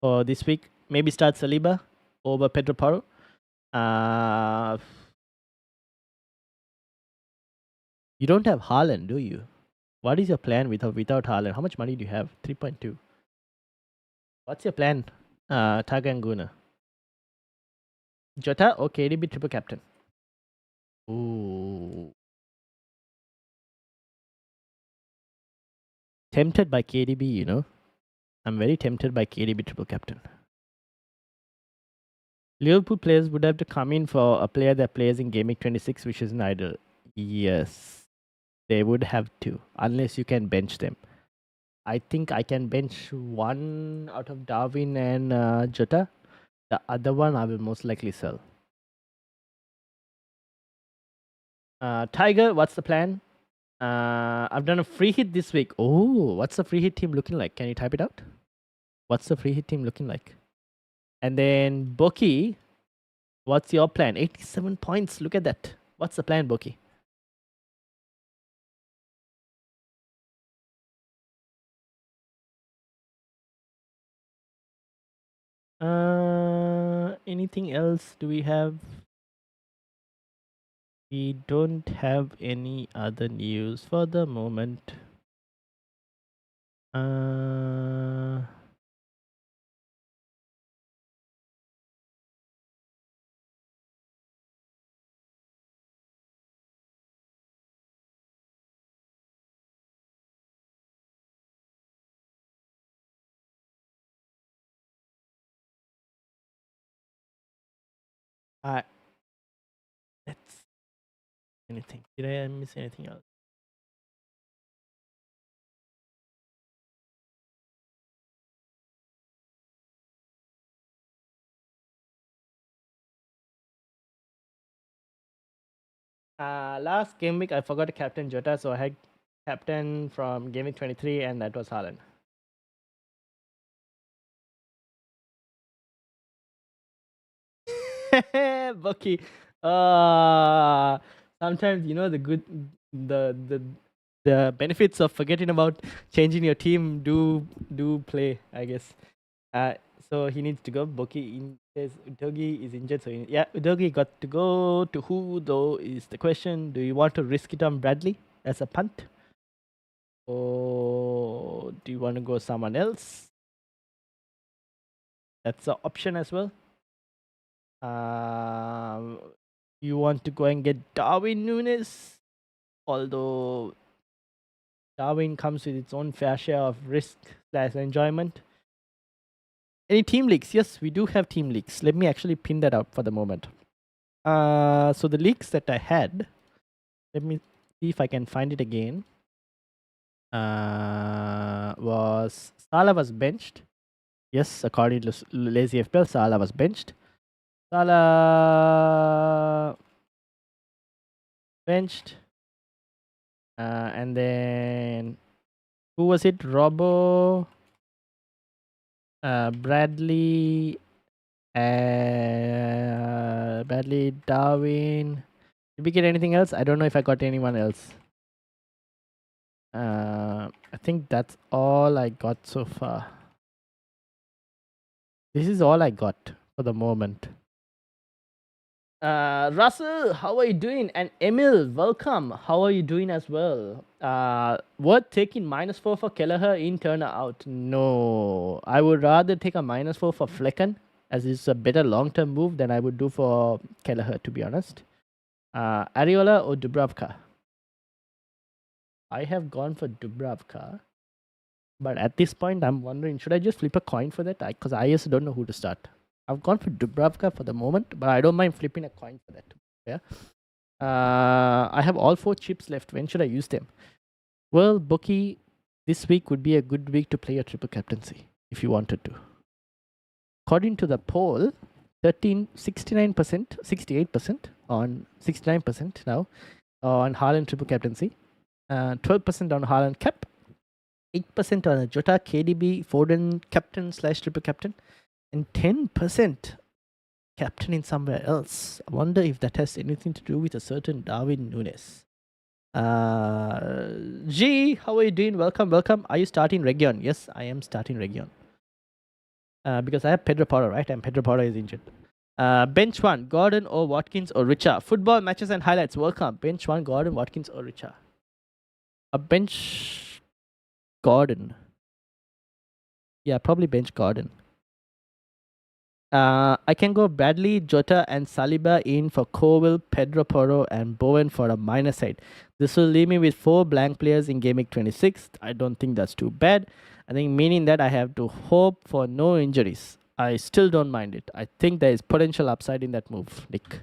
S1: for this week? Maybe start Saliba over Pedro Porro. You don't have Haaland, do you? What is your plan without Haaland? How much money do you have? 3.2. What's your plan, Tiger and Guna? Jota or KDB triple captain? Ooh. Tempted by KDB, you know. I'm very tempted by KDB triple captain. Liverpool players would have to come in for a player that plays in gameweek 26, which is an idle. Yes, they would have to, unless you can bench them. I think I can bench one out of Darwin and Jota. The other one I will most likely sell. Tiger, what's the plan? I've done a free hit this week. Oh, what's the free hit team looking like? Can you type it out? What's the free hit team looking like? And then Boki, what's your plan? 87 points. Look at that. What's the plan, Boki? Anything else do we have? We don't have any other news for the moment. Let's anything. Did I miss anything else? Last game week I forgot to captain Jota, so I had captain from game week 23, and that was Haaland. Bucky. Sometimes you know the benefits of forgetting about changing your team do play, I guess. So he needs to go. Bucky says Udogi is injured, so yeah, Udogi got to go. To who though is the question? Do you want to risk it on Bradley as a punt, or do you want to go someone else? That's an option as well. You want to go and get Darwin Nunes, although Darwin comes with its own fair share of risk / enjoyment. Any team leaks? Yes, we do have team leaks. Let me actually pin that out for the moment. So the leaks that I had, let me see if I can find it again. Was Salah was benched. Yes, according to Lazy FPL, Salah was benched. Salah benched. And then who was it? Robbo, Bradley, Darwin. Did we get anything else? I don't know if I got anyone else. I think that's all I got so far. This is all I got for the moment. Russell, how are you doing? And Emil, welcome. How are you doing as well? Worth taking -4 for Kelleher in Turner out? No, I would rather take a -4 for Flecken, as it's a better long-term move than I would do for Kelleher, to be honest. Ariola or Dubravka? I have gone for Dubravka, but at this point, I'm wondering, should I just flip a coin for that? Because I just don't know who to start. I've gone for Dubravka for the moment, but I don't mind flipping a coin for that. Yeah. I have all 4 chips left. When should I use them? Well, Bookie, this week would be a good week to play a triple captaincy if you wanted to. According to the poll, 69%, 68% on 69% now on Haaland triple captaincy, 12% on Haaland cap, 8% on a Jota, KDB, Foden captain / triple captain, and 10% captain in somewhere else. I wonder if that has anything to do with a certain Darwin Nunes. G, how are you doing? Welcome. Are you starting Region? Yes, I am starting Region. Because I have Pedro Porro, right? And Pedro Porro is injured. Bench 1, Gordon or Watkins or Richa. Football matches and highlights. Welcome. Bench 1, Gordon, Watkins or Richa. A bench Gordon. Yeah, probably bench Gordon. I can go Bradley, Jota, and Saliba in for Coville, Pedro Porro, and Bowen for a minus side. This will leave me with 4 blank players in Game Week 26. I don't think that's too bad. I think meaning that I have to hope for no injuries. I still don't mind it. I think there is potential upside in that move, Nick.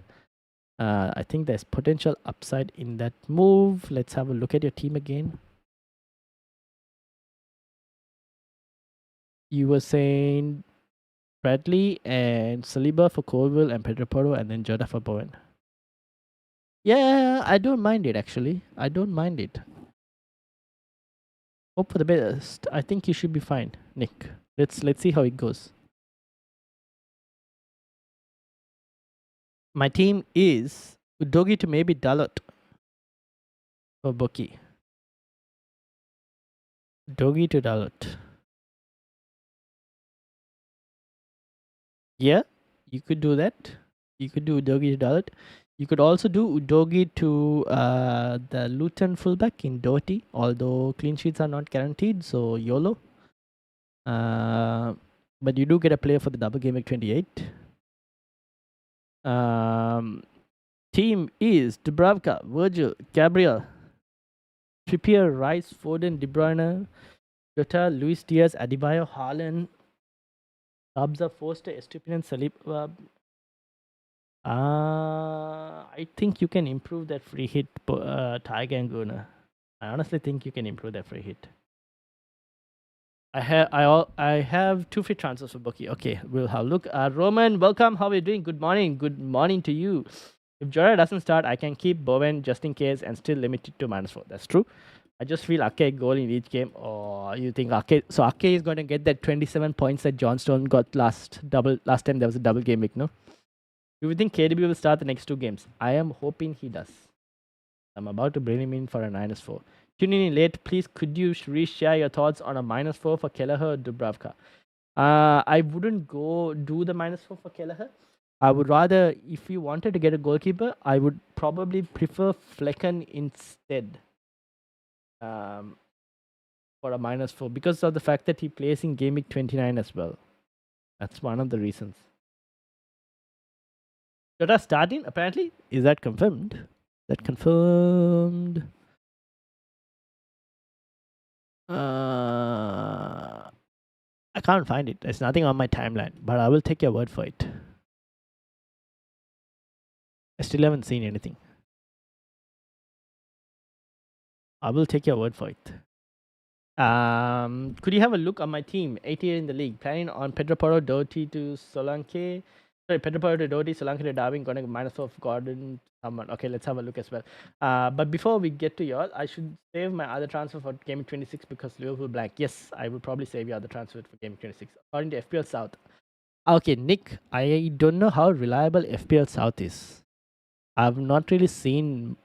S1: I think there's potential upside in that move. Let's have a look at your team again. You were saying Bradley and Saliba for Colville and Pedro Porro and then Jota for Bowen. Yeah, I don't mind it actually. I don't mind it. Hope for the best. I think you should be fine, Nick. Let's see how it goes. My team is Udogi to maybe Dalot for Bookie. Udogi to Dalot. Yeah, you could do that. You could do Udogi to Dalot. You could also do Udogi to the Luton fullback in Doherty, although clean sheets are not guaranteed, so YOLO. But you do get a player for the double game week 28. Team is Dubravka, Virgil, Gabriel, Trippier, Rice, Foden, De Bruyne, Jota, Luis Diaz, Adebayo, Haaland, Abza, Foster, Estupinian, Saliba. I think you can improve that free hit, Tiger and Guna. I honestly think you can improve that free hit. I have 2 free transfers for Bookie. Okay, we'll have a look. Roman, welcome. How are you doing? Good morning. Good morning to you. If Jota doesn't start, I can keep Bowen just in case and still limit it to -4. That's true. I just feel Ake goal in each game. Or you think Ake? So Ake is going to get that 27 points that Johnstone got last time there was a double game week, no? Do you think KDB will start the next 2 games? I am hoping he does. I'm about to bring him in for a -4. Tuning in late, please could you reshare your thoughts on a -4 for Kelleher or Dubravka? I wouldn't go do the -4 for Kelleher. I would rather, if you wanted to get a goalkeeper, I would probably prefer Flecken instead. For a -4 because of the fact that he plays in Game Week 29 as well. That's one of the reasons. Jota starting apparently. Is that confirmed? That confirmed. I can't find it. There's nothing on my timeline, but I will take your word for it. I still haven't seen anything. I will take your word for it. Could you have a look on my team? 88 in the league. Planning on Pedro Porro, Doherty to Solanke. Sorry, Pedro Porro to Doherty, Solanke to Darwin. Going to -4 for Gordon. Someone. Okay, let's have a look as well. But before we get to yours, I should save my other transfer for Game 26 because Liverpool blank. Yes, I will probably save your other transfer for Game 26. According to FPL South. Okay, Nick, I don't know how reliable FPL South is. I've not really seen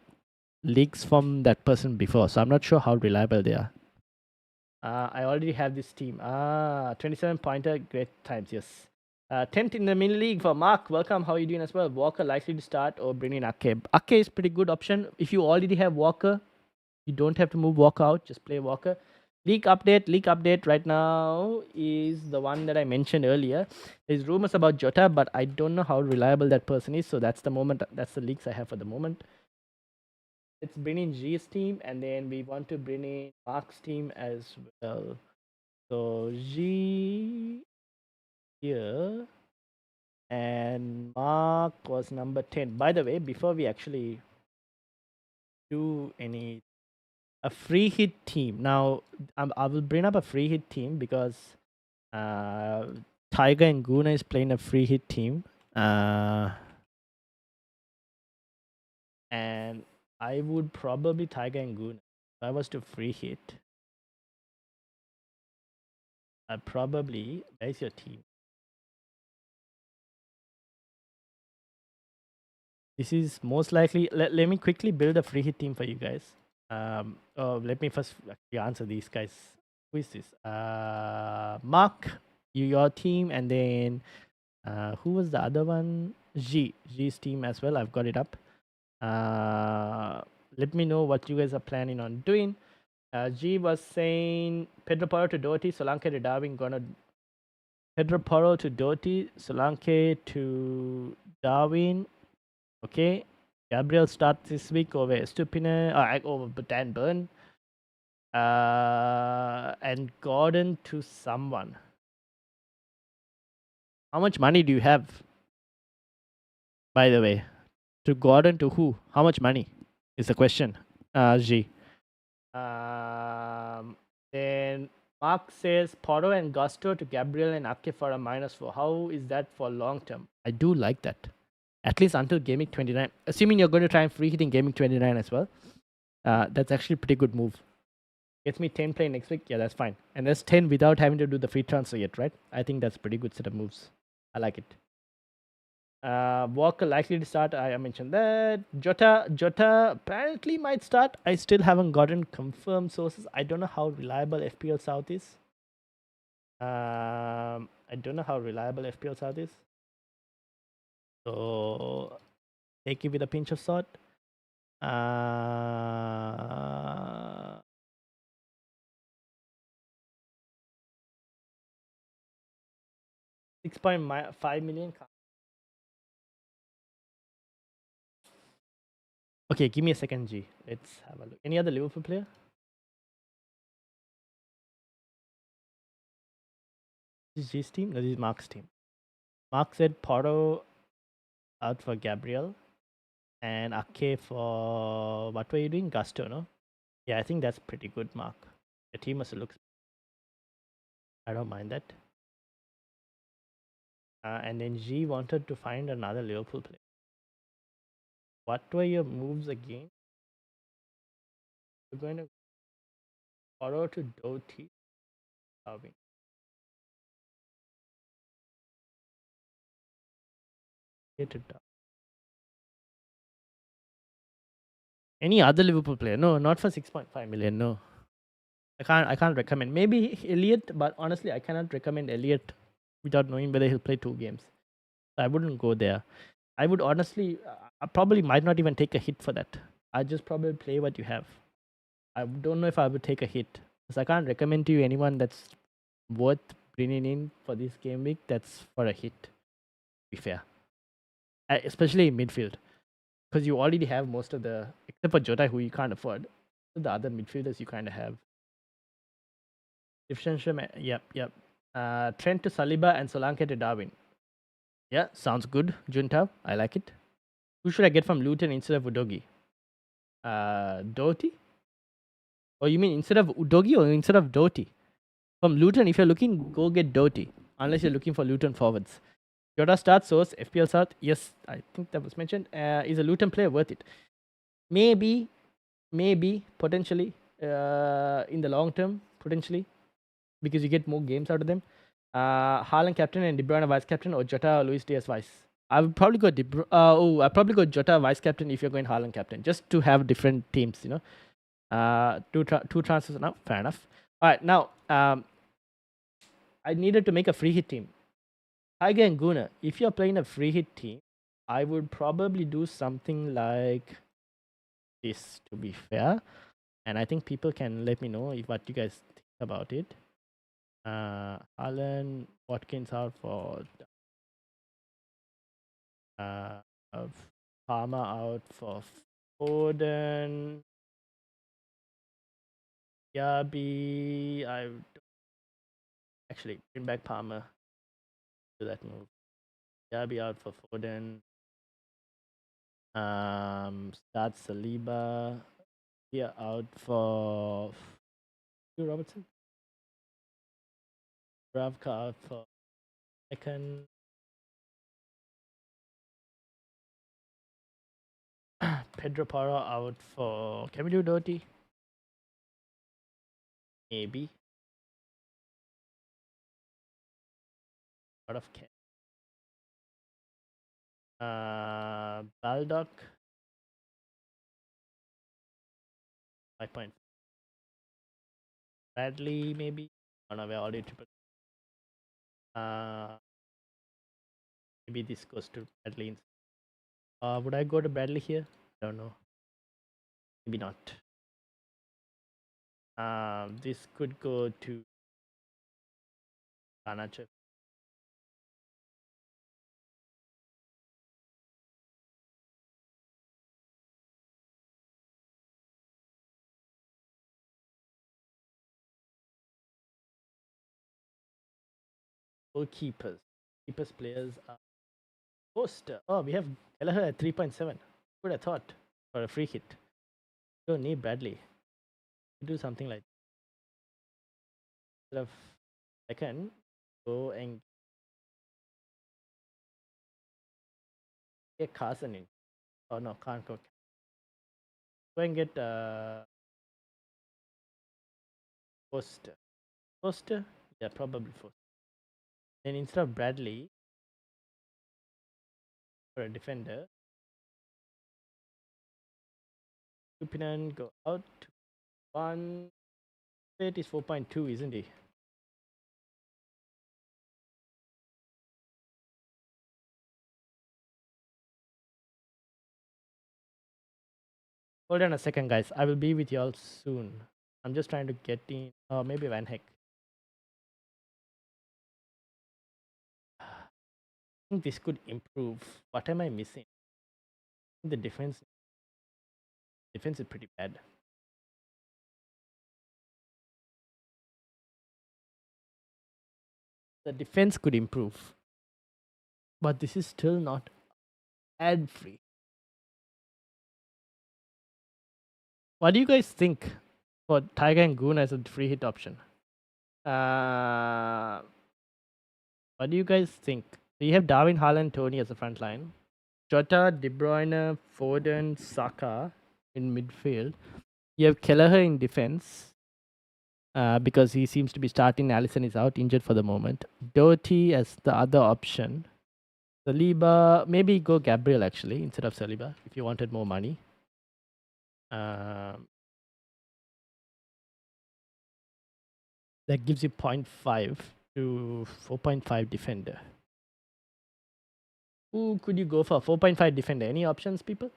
S1: leaks from that person before, so I'm not sure how reliable they are. I already have this team. 27 pointer, great times, yes. 10th in the mini league for Mark. Welcome. How are you doing as well? Walker likely to start or bring in Ake. Ake is pretty good option. If you already have Walker, you don't have to move Walker out. Just play Walker. League update. League update right now is the one that I mentioned earlier. There's rumors about Jota, but I don't know how reliable that person is. So that's the moment. That's the leaks I have for the moment. Let's bring in G's team, and then we want to bring in Mark's team as well. So G here, and Mark was number 10. By the way, before we actually do a free hit team, now I will bring up a free hit team because Tiger and Guna is playing a free hit team, and I would probably Tiger and Guna. If I was to free hit, there's your team. This is most likely. Let me quickly build a free hit team for you guys. Let me first actually answer these guys. Who is this? Mark, your team, and then who was the other one? G's team as well. I've got it up. Let me know what you guys are planning on doing. G was saying Pedro Porro to Doherty, Solanke to Darwin. Pedro Porro to Doherty, Solanke to Darwin. Okay. Gabriel starts this week over Estupina, over Dan Burn. And Gordon to someone. How much money do you have? By the way, to Gordon to who? How much money is the question? G. Then Mark says Porro and Gusto to Gabriel and Ake for a -4. How is that for long term? I do like that. At least until Gaming 29. Assuming you're going to try and free hitting Gaming 29 as well. That's actually a pretty good move. Gets me 10 play next week. Yeah, that's fine. And that's 10 without having to do the free transfer yet, right? I think that's a pretty good set of moves. I like it. Walker likely to start. I mentioned that. Jota apparently might start. I still haven't gotten confirmed sources. I don't know how reliable FPL South is. So take it with a pinch of salt. 6.5 million. Okay, give me a second, G. Let's have a look. Any other Liverpool player? This is G's team? No, this is Mark's team. Mark said Porro out for Gabriel and Ake for what were you doing? Gusto, no? Yeah, I think that's pretty good, Mark. The team also looks. I don't mind that. And then G wanted to find another Liverpool player. What were your moves again? We're going to Porro to Doty. Any other Liverpool player? No, not for 6.5 million. No, I can't recommend. Maybe Elliot, but honestly, I cannot recommend Elliot without knowing whether he'll play 2 games. I wouldn't go there. I would honestly, I probably might not even take a hit for that. I just probably play what you have. I don't know if I would take a hit because I can't recommend to you anyone that's worth bringing in for this game week. That's for a hit. To be fair, especially in midfield, because you already have most of the, except for Jota, who you can't afford. The other midfielders you kind of have. Yep. Trent to Saliba and Solanke to Darwin. Yeah, sounds good. Junta, I like it. Who should I get from Luton instead of Udogi? Doty? Or you mean instead of Udogi or instead of Doty? From Luton, if you're looking, go get Doty. Unless you're looking for Luton forwards. Jota starts source, FPL South. Yes, I think that was mentioned. Is a Luton player worth it? Maybe, potentially, in the long term, potentially, because you get more games out of them. Haaland captain and De Bruyne vice captain, or Jota or Luis Diaz vice. I would probably go I probably go Jota vice captain if you're going Haaland captain, just to have different teams, you know. Two transfers now, fair enough. All right, now I needed to make a free hit team. Tiger and Guna, if you're playing a free hit team, I would probably do something like this, to be fair. And I think people can let me know what you guys think about it. Alan Watkins out for uh, Palmer out for Foden. Yabi, I actually bring back Palmer to that move. Yabi out for Foden. Start Saliba. Yeah, out for Robertson. Ravka out for second. Pedro Porro out for. Can we do Doty? Maybe. Out of Ken. Baldock. 5 point. Bradley maybe. Oh no, we're already triple. Maybe this goes to Bradley. Would I go to Bradley here? I don't know. Maybe not. This could go to Garnacho. Goalkeepers. Keepers players are Poster. Oh, we have Kelleher at 3.7. Would have thought for a free hit. Don't need Bradley. Do something like that. I can go and get Carson in. Oh no, can't go. Go and get Poster. Poster? Yeah, probably Poster. Then instead of Bradley for a defender, Tupinan go out. One. It is 4.2, isn't he? Hold on a second, guys. I will be with y'all soon. I'm just trying to get in. Oh, maybe Van Heck. I think this could improve. What am I missing? The defense is pretty bad. The defense could improve, but this is still not ad free. What do you guys think for Tiger and Goon as a free hit option? What do you guys think? So you have Darwin, Haaland, Tony as a front line. Jota, De Bruyne, Foden, Saka in midfield. You have Kelleher in defense. Because he seems to be starting. Allison is out, injured for the moment. Doty as the other option. Saliba, maybe go Gabriel actually instead of Saliba if you wanted more money. That gives you 0.5 to 4.5 defender. Who could you go for? 4.5 defender. Any options, people?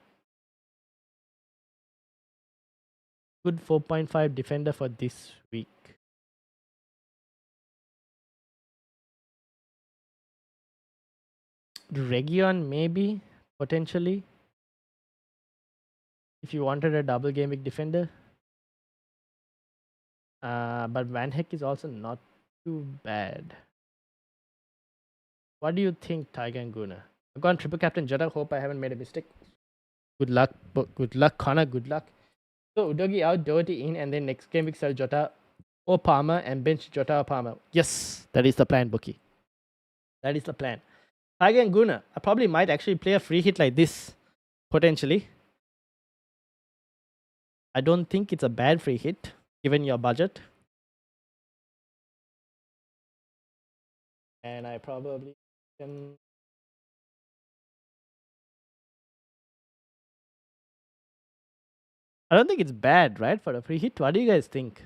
S1: Good 4.5 defender for this week. Region, maybe, potentially. If you wanted a double game week defender. But Van Heck is also not too bad. What do you think, Tiger and Guna? I've gone triple captain Jota. Hope I haven't made a mistake. Good luck, Connor. Good luck. So Udogi out, Doherty in, and then next game week sell Jota or Palmer and bench Jota or Palmer. Yes, that is the plan, Bookie. That is the plan. Tiger and Guna, I probably might actually play a free hit like this, potentially. I don't think it's a bad free hit, given your budget. And I probably can. I don't think it's bad, right, for a free hit. What do you guys think?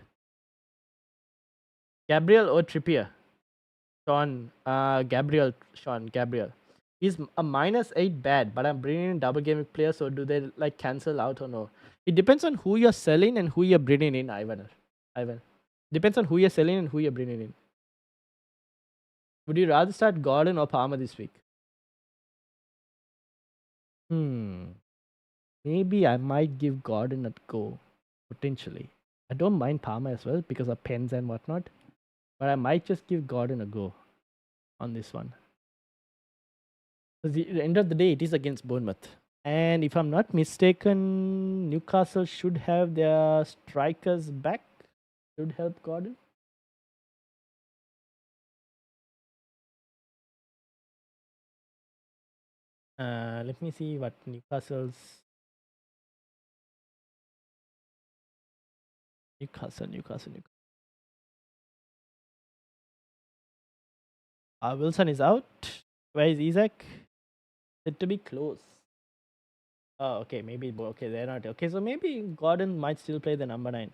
S1: Gabriel or Trippier? Gabriel. He's a -8 bad, but I'm bringing in double gaming players, so do they like cancel out or no? It depends on who you're selling and who you're bringing in, Ivan. Depends on who you're selling and who you're bringing in. Would you rather start Gordon or Palmer this week? Maybe I might give Gordon a go, potentially. I don't mind Palmer as well because of pens and whatnot, but I might just give Gordon a go on this one. Because at the end of the day, it is against Bournemouth. And if I'm not mistaken, Newcastle should have their strikers back. Should help Gordon. Let me see what Newcastle. Wilson is out. Where is Isaac? Said to be close. Oh, okay. Maybe. Okay, they're not. Okay, so maybe Gordon might still play the number 9.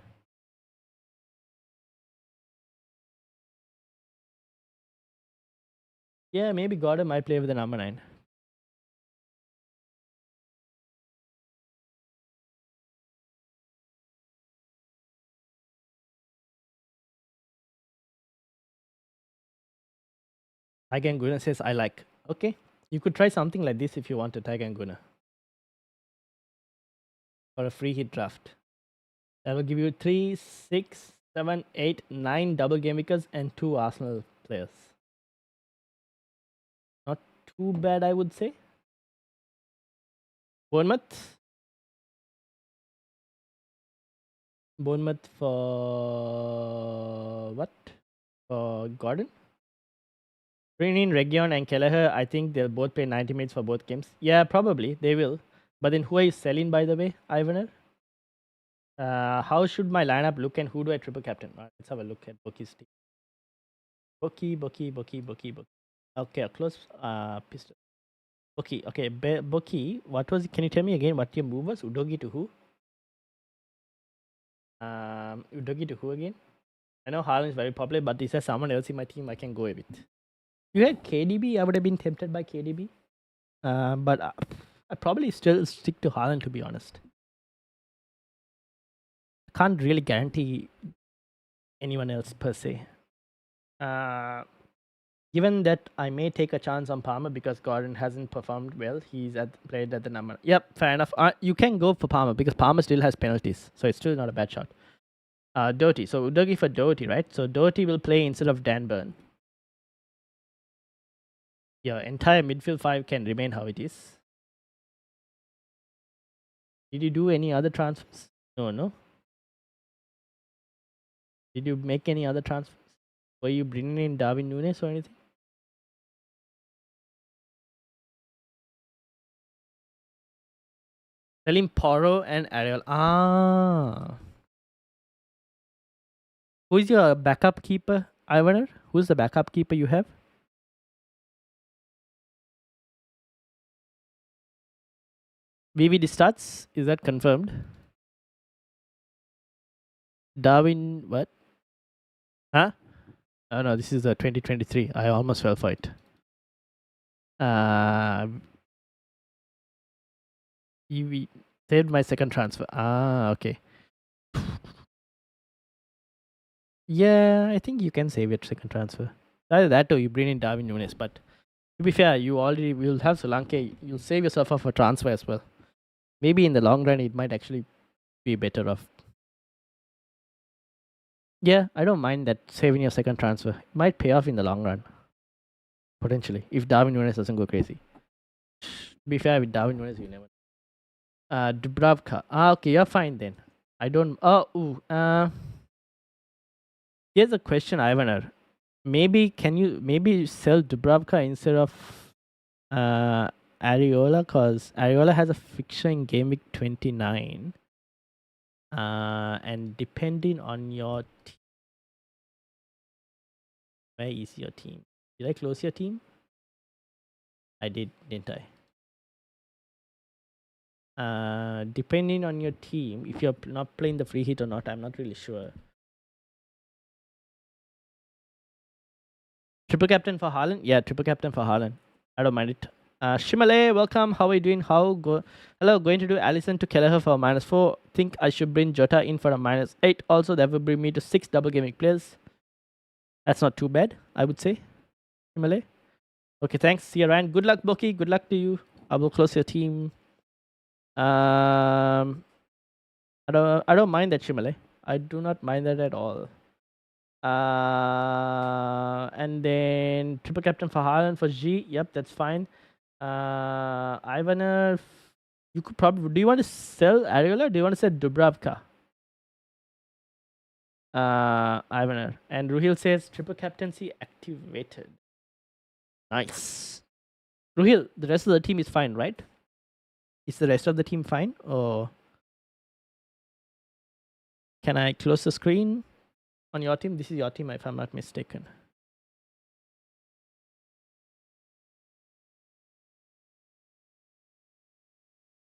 S1: Yeah, maybe Gordon might play with the number 9. Tiger Guna says, I like. Okay. You could try something like this if you want to, Tiger Guna. For a free hit draft. That will give you 3, 6, 7, 8, 9 double game weekers and 2 Arsenal players. Not too bad, I would say. Bournemouth for what? For Gordon? Bring in Region and Kelleher. I think they'll both play 90 minutes for both games. Yeah, probably. They will. But then who are you selling, by the way, Ivaner? How should my lineup look and who do I triple captain? Let's have a look at Boki's team. Boki. Okay, a close pistol. Boki. Okay, Boki. What was? Can you tell me again what your move was? Udogi to who? Udogi to who again? I know Haaland is very popular, but is there someone else in my team I can go with? You had KDB. I would have been tempted by KDB, but I probably still stick to Haaland, to be honest. Can't really guarantee anyone else per se. Given that I may take a chance on Palmer because Gordon hasn't performed well, played at the number. Yep, fair enough. You can go for Palmer because Palmer still has penalties, so it's still not a bad shot. Doherty. So Udogi for Doherty, right? So Doherty will play instead of Dan Burn. Your entire midfield 5 can remain how it is. Did you do any other transfers? No. Did you make any other transfers? Were you bringing in Darwin Nunes or anything? Selling Poro and Ariel. Who is your backup keeper, Ivaner? Who's the backup keeper you have? VVD starts. Is that confirmed? Darwin, what? Huh? Oh no, this is 2023. I almost fell for it. EV saved my second transfer. Okay. Yeah, I think you can save your second transfer. Either that or you bring in Darwin Nunes. But to be fair, you already will have Solanke. You'll save yourself off a transfer as well. Maybe in the long run, it might actually be better off. Yeah, I don't mind that saving your second transfer. It might pay off in the long run. Potentially. If Darwin Nunes doesn't go crazy. To be fair, with Darwin Nunes, you never. Dubravka. Okay, you're fine then. I don't. Here's a question, Ivaner. Maybe sell Dubravka instead of Areola, because Areola has a fixture in game week 29. And depending on your team, where is your team? Did I close your team? I did, didn't I? Depending on your team, if you're not playing the free hit or not, I'm not really sure. Triple captain for Haaland? Yeah, triple captain for Haaland. I don't mind it. Shimale, welcome. How are you doing? Hello, going to do Allison to Kelleher for -4. Think I should bring Jota in for a -8. Also, that will bring me to 6 double gaming players. That's not too bad, I would say. Shimale. Okay, thanks. See you around. Good luck, Boki. Good luck to you. I will close your team. I don't mind that, Shimale. I do not mind that at all. And then triple captain for Haaland for G. Yep, that's fine. Ivaner, you could probably. Do you want to sell Ariola? Or do you want to sell Dubravka? Ivaner. And Ruhil says triple captaincy activated. Nice. Ruhil, the rest of the team is fine, right? Is the rest of the team fine? Or can I close the screen on your team? This is your team, if I'm not mistaken.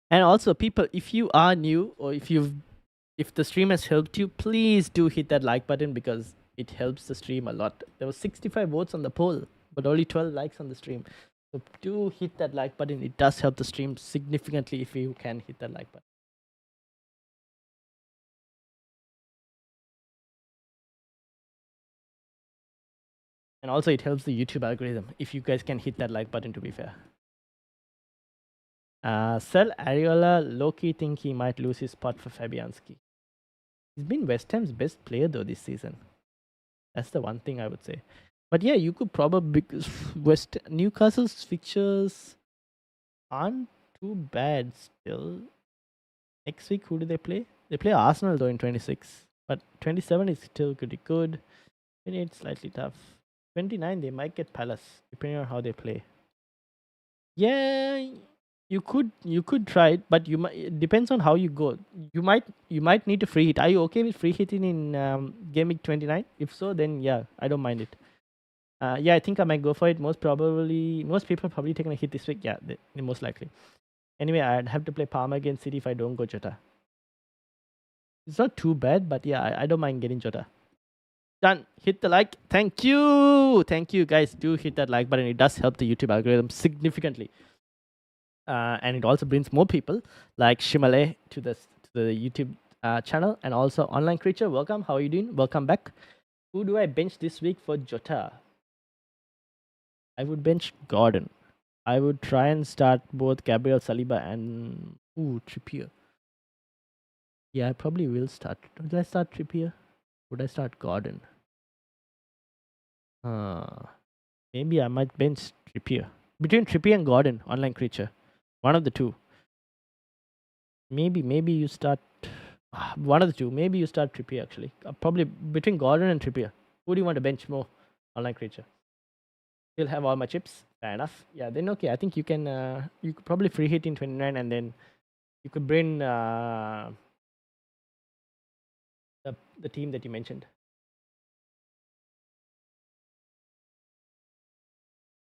S1: And also, people, if you are new or if the stream has helped you, please do hit that like button because it helps the stream a lot. There was 65 votes on the poll, but only 12 likes on the stream. So do hit that like button. It does help the stream significantly if you can hit that like button. And also, it helps the YouTube algorithm if you guys can hit that like button, to be fair. Sell Ariola. Loki think he might lose his spot for Fabianski. He's been West Ham's best player though this season. That's the one thing I would say. But yeah, you could probably because Newcastle's fixtures aren't too bad still. Next week, who do they play? They play Arsenal though in 26, but 27 is still pretty good. 28 slightly tough. 29 they might get Palace depending on how they play. Yeah, you could try it, but you might. It depends on how you go. You might need to free hit. Are you okay with free hitting in game week 29? If so, then yeah, I don't mind it. Yeah, I think I might go for it. Most people probably taking a hit this week. Yeah, they most likely. Anyway, I'd have to play Palmer against City if I don't go Jota. It's not too bad, but yeah, I don't mind getting Jota. Done. Hit the like. Thank you guys. Do hit that like button. It does help the YouTube algorithm significantly. And it also brings more people like Shimale to the YouTube channel, and also Online Creature. Welcome. How are you doing? Welcome back. Who do I bench this week for Jota? I would bench Gordon. I would try and start both Gabriel Saliba and Trippier. Yeah, I probably will start. Would I start Trippier? Would I start Gordon? Maybe I might bench Trippier. Between Trippier and Gordon, Online Creature. One of the two. Maybe you start one of the two. Maybe you start Trippier actually. Probably between Gordon and Trippier. Who do you want to bench more? Online Creature. You'll have all my chips. Fair enough. Yeah, then okay. I think you can. You could probably free hit in 29, and then you could bring the team that you mentioned.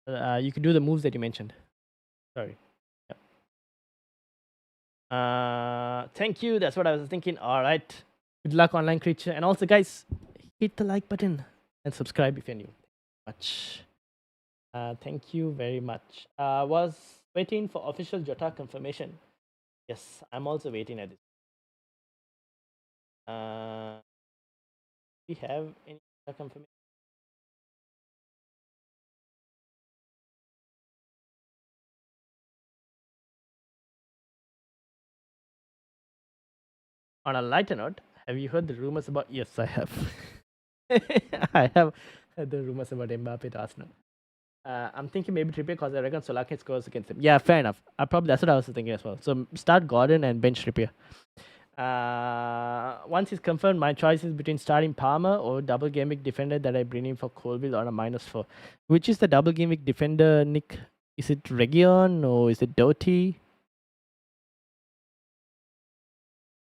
S1: You could do the moves that you mentioned. Sorry. Yep. Thank you. That's what I was thinking. All right. Good luck, Online Creature, and also guys, hit the like button and subscribe if you're new. Much. Thank you very much. Was waiting for official Jota confirmation. Yes, I'm also waiting at it. We have any Jota confirmation? On a lighter note, have you heard the rumors about? Yes, I have. I have heard the rumors about Mbappe to Arsenal. I'm thinking maybe Trippier because I reckon Solakhe scores against him. Yeah, fair enough. That's what I was thinking as well. So start Gordon and bench Trippier. Once it's confirmed, my choice is between starting Palmer or double game week defender that I bring in for Colville on a -4. Which is the double game week defender, Nick? Is it Region or is it Doty?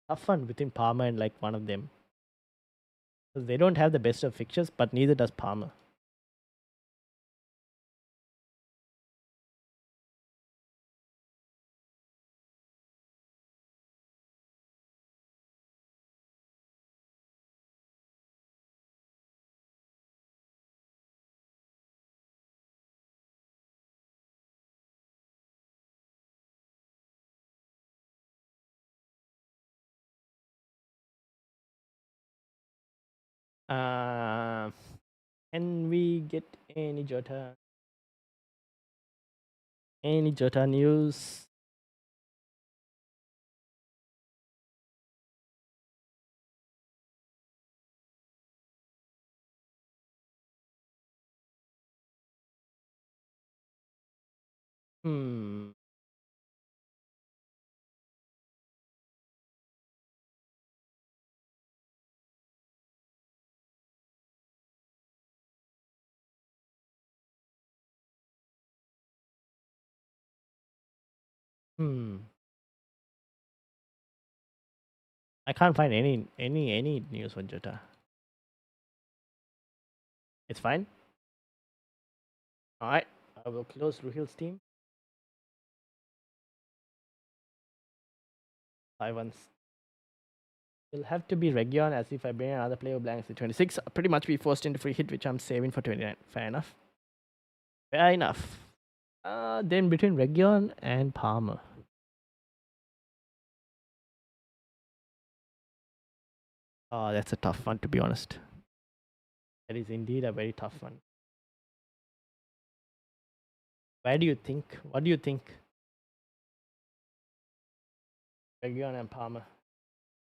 S1: Tough one between Palmer and like one of them. Because they don't have the best of fixtures, but neither does Palmer. Uh, can we get any Jota? Any Jota news? Hmm. Hmm. I can't find any news on Jota. It's fine. All right. I will close Ruhil's team. 5-1. It'll have to be Region, as if I bring another player who blanks at 26. I'll pretty much be forced into free hit, which I'm saving for 29. Fair enough. Fair enough. Then between Region and Palmer. Oh, that's a tough one, to be honest. That is indeed a very tough one. Where do you think? What do you think? Region and Palmer.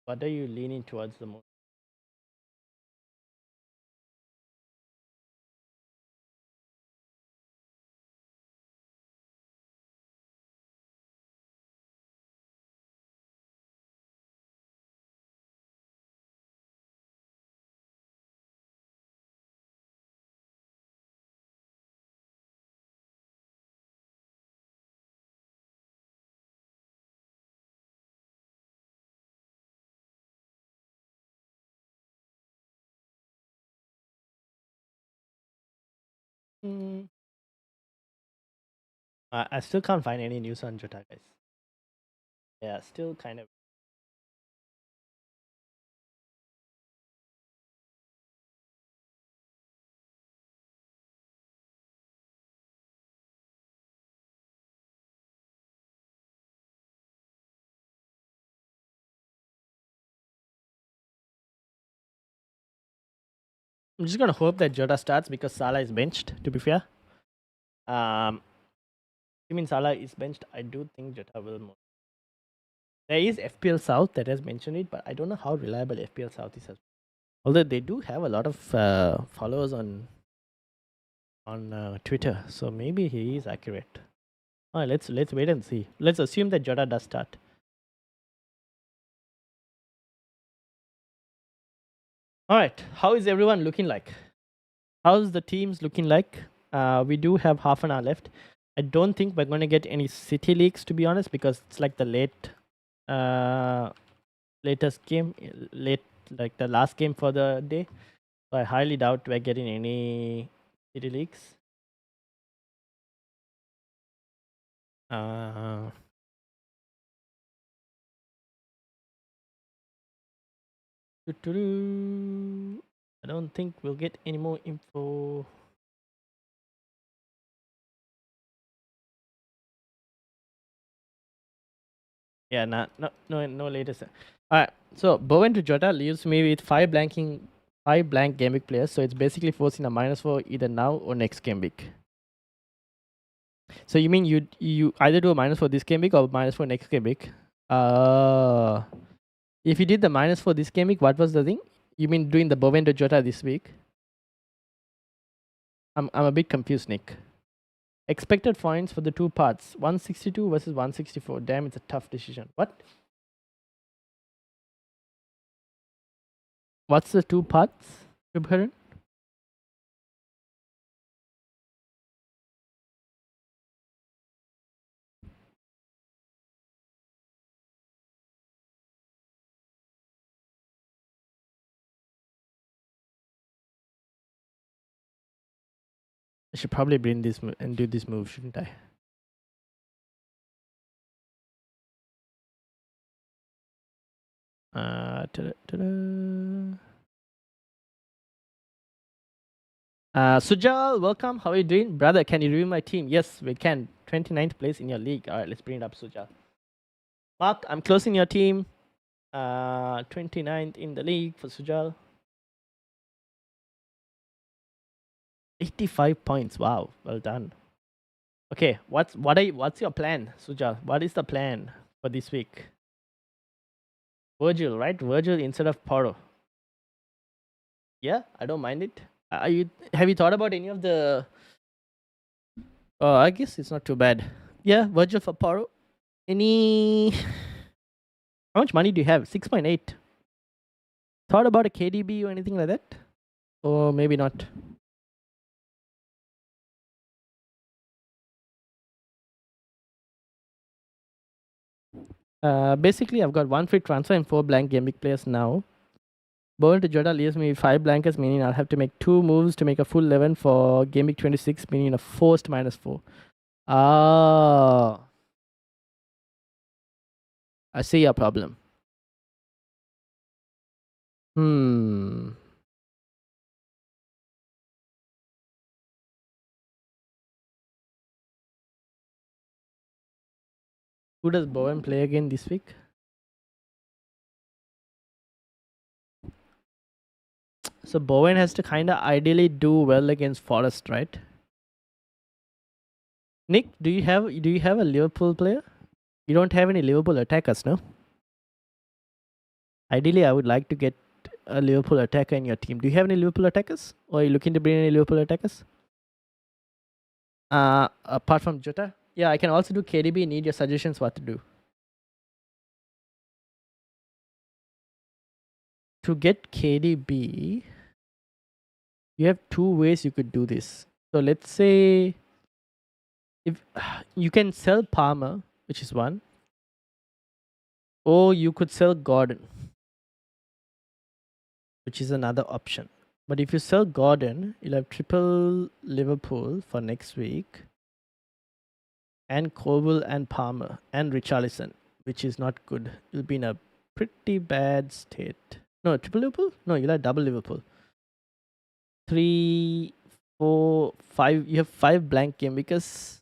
S1: What are you leaning towards the most? Hmm. I still can't find any news on Jota, guys. Yeah, still kind of. I'm just gonna hope that Jota starts because Salah is benched. To be fair, um, you mean Salah is benched? I do think Jota will move. There is FPL South that has mentioned it, but I don't know how reliable FPL South is. Although they do have a lot of followers on Twitter, so maybe he is accurate. Alright, let's wait and see. Let's assume that Jota does start. Alright, how is everyone looking like? How's the teams looking like? We do have half an hour left. I don't think we're going to get any city leaks, to be honest, because it's like the latest game, late like the last game for the day. So I highly doubt we're getting any city leaks. Uh, I don't think we'll get any more info. Yeah, no latest. Alright, so Bowen to Jota leaves me with five blank game week players. So it's basically forcing a -4 either now or next game week. So you mean you either do a -4 this game week or -4 next game week? If you did the -4 this game week, what was the thing? You mean doing the Bowen to Jota this week? I'm a bit confused, Nick. Expected points for the two parts: 162 versus 164. Damn, it's a tough decision. What's the two parts, Shubharan? I should probably bring this and do this move, shouldn't I? Sujal, welcome. How are you doing? Brother, can you review my team? Yes, we can. 29th place in your league. Alright, let's bring it up, Sujal. Mark, I'm closing your team. 29th in the league for Sujal. 85 points. Wow, well done. Okay, what's your plan, Sujal? What is the plan for this week? Virgil, right? Virgil instead of Poro. Yeah, I don't mind it. Have you thought about any of the? I guess it's not too bad. Yeah, Virgil for Poro. Any? How much money do you have? 6.8. Thought about a KDB or anything like that? Or maybe not. Basically, I've got one free transfer and 4 blank game week players now. Bowen to Jota leaves me 5 blankers, meaning I'll have to make 2 moves to make a full 11 for game week 26, meaning a forced -4. Ah, I see your problem. Hmm. Who does Bowen play again this week? So Bowen has to kind of ideally do well against Forest, right? Nick, do you have a Liverpool player? You don't have any Liverpool attackers, no? Ideally, I would like to get a Liverpool attacker in your team. Do you have any Liverpool attackers? Or are you looking to bring any Liverpool attackers? Apart from Jota? Yeah, I can also do KDB. Need your suggestions what to do. To get KDB, you have 2 ways you could do this. So let's say if you can sell Palmer, which is one, or you could sell Gordon, which is another option. But if you sell Gordon, you'll have triple Liverpool for next week, and Colville and Palmer and Richarlison, which is not good. You'll be in a pretty bad state. No, triple Liverpool? No, you'll have double Liverpool. 3, 4, 5. You have 5 blank game because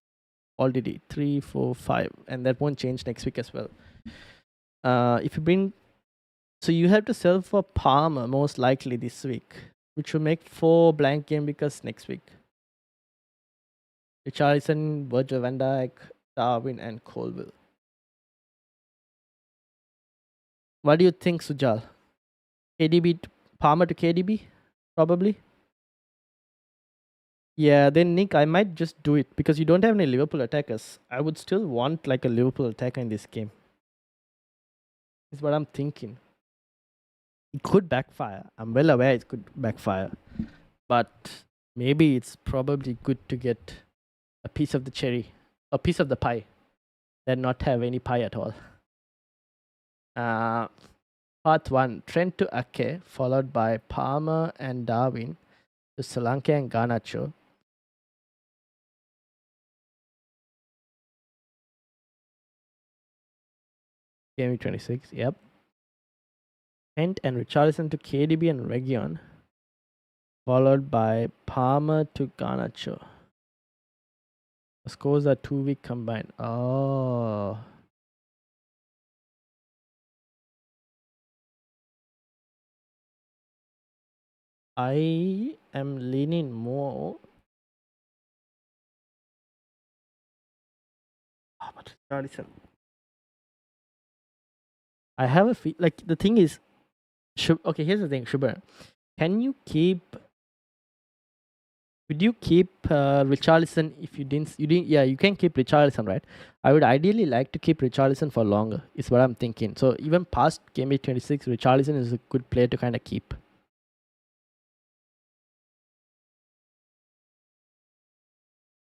S1: already 3, 4, 5, and that won't change next week as well. If you bring, so you have to sell for Palmer most likely this week, which will make 4 blank game because next week. Richarlison, Virgil van Dijk, Darwin, and Colville. What do you think, Sujal? KDB, Palmer to KDB, probably. Yeah, then Nick, I might just do it because you don't have any Liverpool attackers. I would still want like a Liverpool attacker in this game. Is what I'm thinking. It could backfire. I'm well aware it could backfire, but maybe it's probably good to get a piece of the cherry, a piece of the pie, than not have any pie at all. Part 1, Trent to Ake, followed by Palmer and Darwin to Solanke and Garnacho. Game 26, yep. Trent and Richarlison to KDB and Region, followed by Palmer to Garnacho. The scores are 2-week combined. Oh. I am leaning more. But Richarlison. I have a feel like the thing is, okay. Here's the thing, Shubha. Can you keep? Would you keep Richarlison if you didn't? You didn't. Yeah, you can keep Richarlison, right? I would ideally like to keep Richarlison for longer. Is what I'm thinking. So even past game week 26, Richarlison is a good player to kind of keep.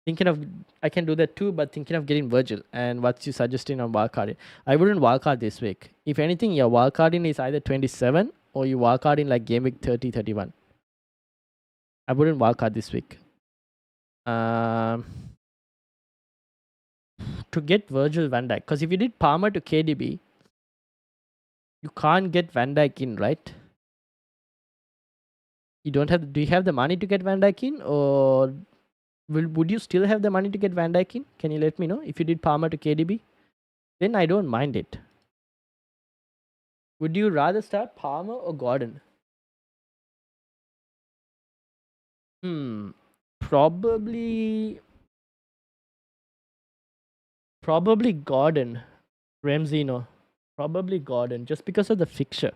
S1: Thinking of, I can do that too, but thinking of getting Virgil. And what's you suggesting on wildcard? I wouldn't wildcard this week. If anything, your wildcarding is either 27 or you wildcard in like game week 30, 31. I wouldn't wildcard this week. To get Virgil van Dijk, because if you did Palmer to KDB, you can't get Van Dijk in, right? You don't have. Do you have the money to get Van Dijk in, or would you still have the money to get Van Dijk in? Can you let me know if you did Palmer to KDB? Then I don't mind it. Would you rather start Palmer or Gordon? Probably Gordon. Ramsey, no. Probably Gordon, just because of the fixture.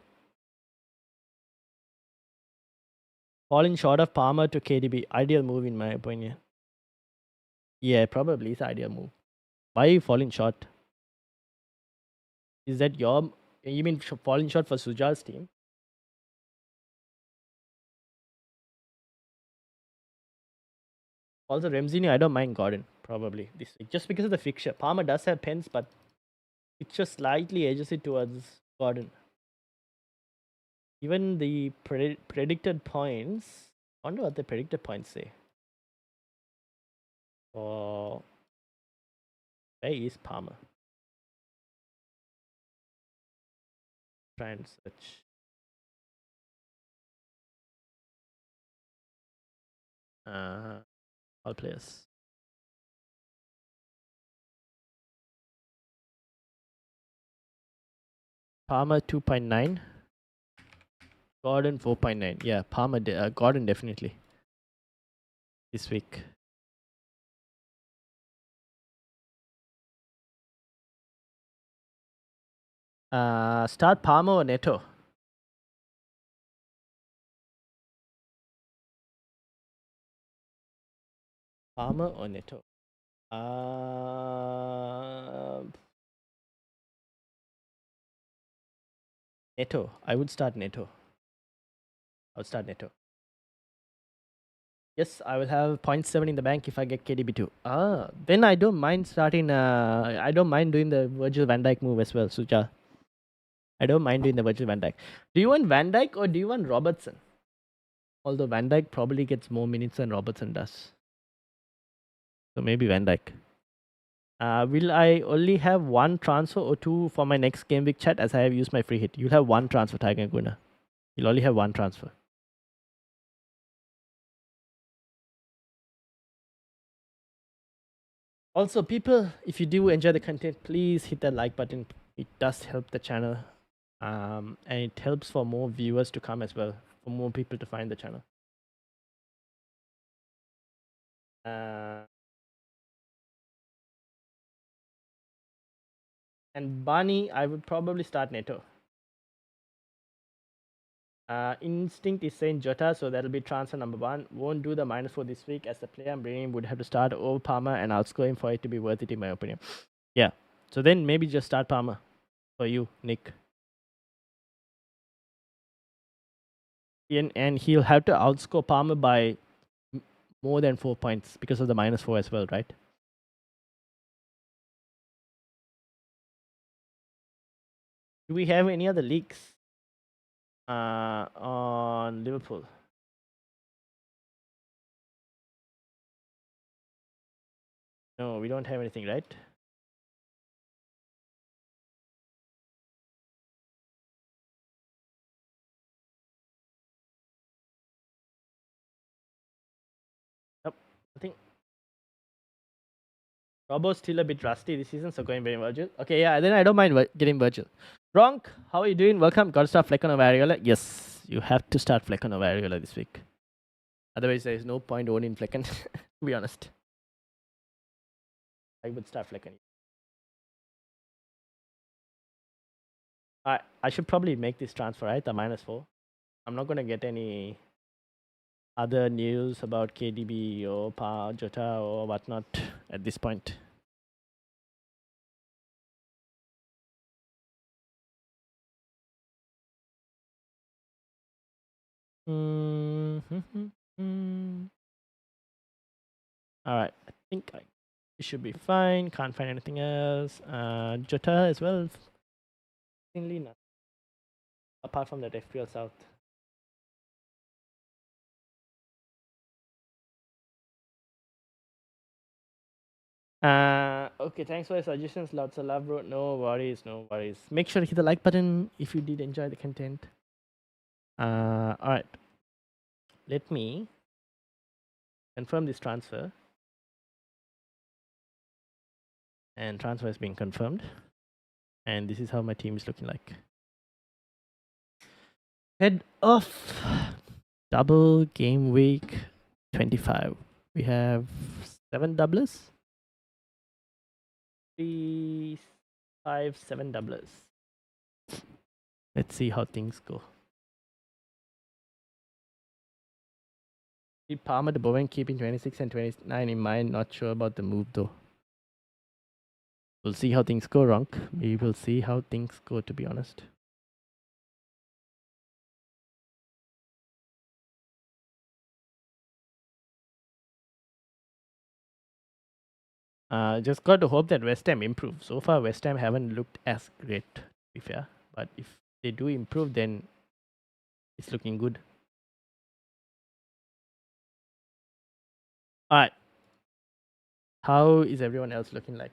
S1: Falling short of Palmer to KDB. Ideal move, in my opinion. Yeah, probably it's ideal move. Why are you falling short? Is that your... You mean falling short for Sujal's team? Also, Ramsey, I don't mind Gordon, probably, this week. Just because of the fixture. Palmer does have pens, but it just slightly edges it towards Gordon. Even the predicted points... I wonder what the predicted points say. For... Where is Palmer? Try and search. All players. Palmer 2.9. Gordon 4.9. Yeah, Palmer, Gordon definitely this week. Start Palmer or Neto? Palmer or Neto? Neto. I would start Neto. I would start Neto. Yes, I will have 0.7 in the bank if I get KDB too. Then I don't mind starting. I don't mind doing the Virgil van Dijk move as well, Suja. I don't mind doing the Virgil van Dijk. Do you want Van Dijk or do you want Robertson? Although Van Dijk probably gets more minutes than Robertson does. So maybe Van Dijk. Will I only have one transfer or two for my next game week chat as I have used my free hit? You'll have one transfer, Tiger and Guna. You'll only have one transfer. Also, people, if you do enjoy the content, please hit that like button. It does help the channel. And it helps for more viewers to come as well, for more people to find the channel. And Barney, I would probably start Neto. Instinct is saying Jota, so that'll be transfer number 1. Won't do the -4 this week as the player I'm bringing would have to start over Palmer, and I'll score him for it to be worth it, in my opinion. Yeah, so then maybe just start Palmer for you, Nick. And he'll have to outscore Palmer by more than 4 points because of the -4 as well, right? Do we have any other leaks on Liverpool? No, we don't have anything, right? Nope, I think Robo's still a bit rusty this season, so going very Virgil. Okay, yeah, then I don't mind getting Virgil. Ronk, how are you doing? Welcome. Got to start Fleck on a Variola? Yes, you have to start Fleck on a Variola this week. Otherwise, there is no point owning Flecken, to be honest. I would start Flecken. I should probably make this transfer, right? The -4. I'm not going to get any other news about KDB or Jota or whatnot at this point. Alright, I think it should be fine. Can't find anything else. Jota as well. Not. Apart from that, FPL South. Okay, thanks for your suggestions. Lots of love, bro. No worries, no worries. Make sure to hit the like button if you did enjoy the content. Alright. Let me confirm this transfer. And transfer has been confirmed. And this is how my team is looking like. Head off. Double game week 25. We have 7 doublers. 3, 5, 7 doublers. Let's see how things go. Keep Palmer to Bowen, keeping 26 and 29 in mind. Not sure about the move though. We'll see how things go, Ronk. We will see how things go, to be honest. Just got to hope that West Ham improve. So far, West Ham haven't looked as great, to be fair. But if they do improve, then it's looking good. All right. How is everyone else looking like?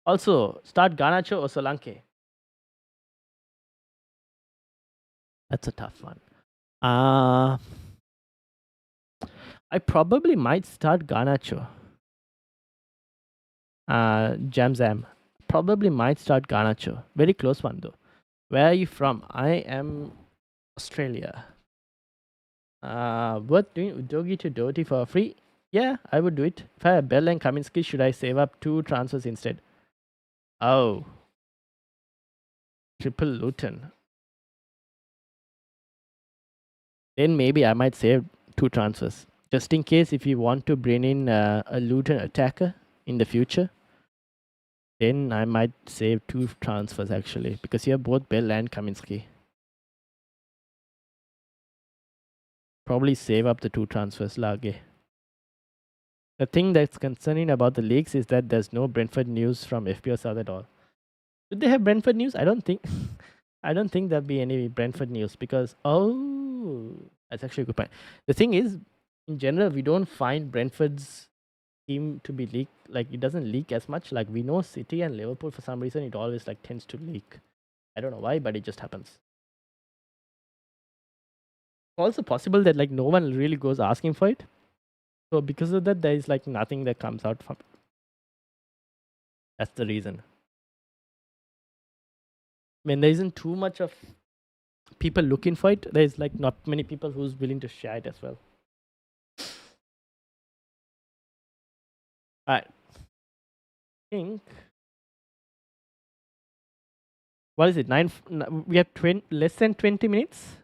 S1: Also, start Garnacho or Solanke? That's a tough one. I probably might start Garnacho. Jamzam. Probably might start Garnacho. Very close one though. Where are you from? I am Australia. What doing Udogi to Doty for free? Yeah, I would do it. If I have Bell and Kaminsky, should I save up 2 transfers instead? Oh. Triple Luton. Then maybe I might save 2 transfers. Just in case if you want to bring in a Luton attacker in the future. Then I might save 2 transfers actually. Because you have both Bell and Kaminsky. Probably save up the 2 transfers, Lage. The thing that's concerning about the leaks is that there's no Brentford news from FPL South at all. Did they have Brentford news? I don't think. I don't think there'll be any Brentford news because that's actually a good point. The thing is, in general, we don't find Brentford's team to be leaked. Like it doesn't leak as much. Like we know City and Liverpool for some reason it always like tends to leak. I don't know why, but it just happens. Also possible that like no one really goes asking for it. So because of that, there is like nothing that comes out from it. That's the reason. When there isn't too much of people looking for it, there's like not many people who's willing to share it as well. Alright. I think what is it? We have less than 20 minutes.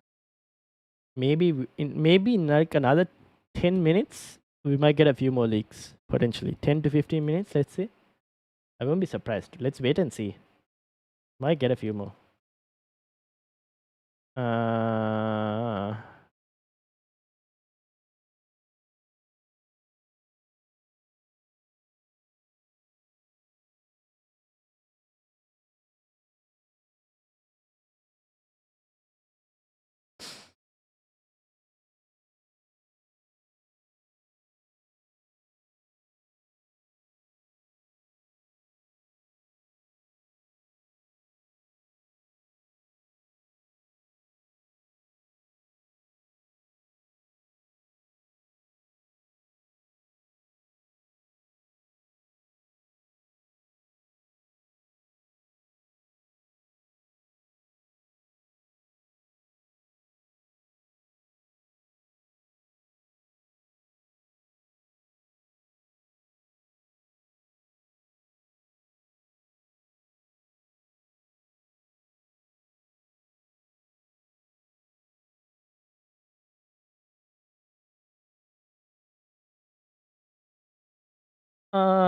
S1: Maybe in like another 10 minutes, we might get a few more leaks potentially. 10 to 15 minutes, let's say. I won't be surprised. Let's wait and see. Might get a few more.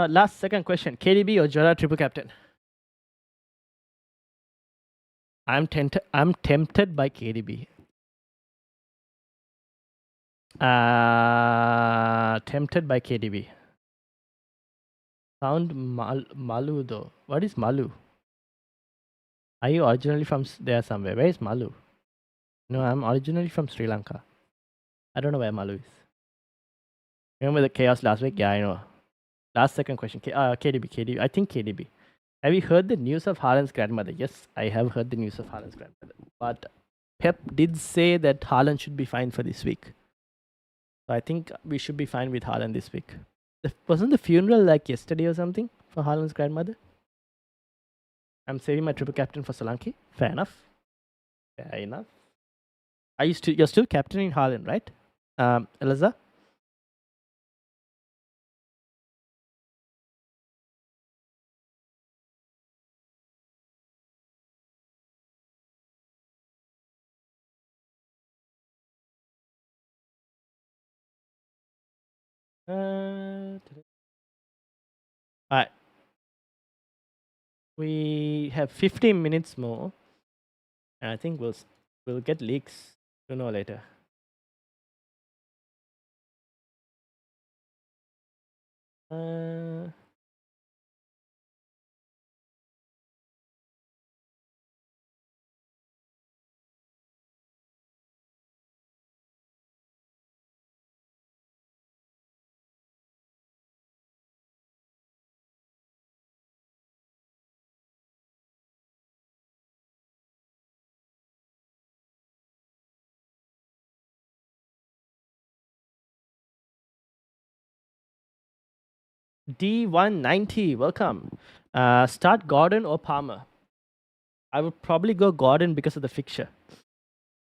S1: Last second question. KDB or Jota triple captain? I'm tempted by KDB. Tempted by KDB. Sound Malu though. What is Malu? Are you originally from there somewhere? Where is Malu? No, I'm originally from Sri Lanka. I don't know where Malu is. Remember the chaos last week? Yeah, I know. Last second question. KDB. I think KDB. Have you heard the news of Haaland's grandmother? Yes, I have heard the news of Haaland's grandmother. But Pep did say that Haaland should be fine for this week. So I think we should be fine with Haaland this week. Wasn't the funeral like yesterday or something for Haaland's grandmother? I'm saving my triple captain for Solanke. Fair enough. Fair enough. You're still captaining Haaland, right? Eliza? Alright. We have 15 minutes more, and I think we'll get leaks sooner or later. Uh, D190, welcome. Start Gordon or Palmer. I would probably go Gordon because of the fixture.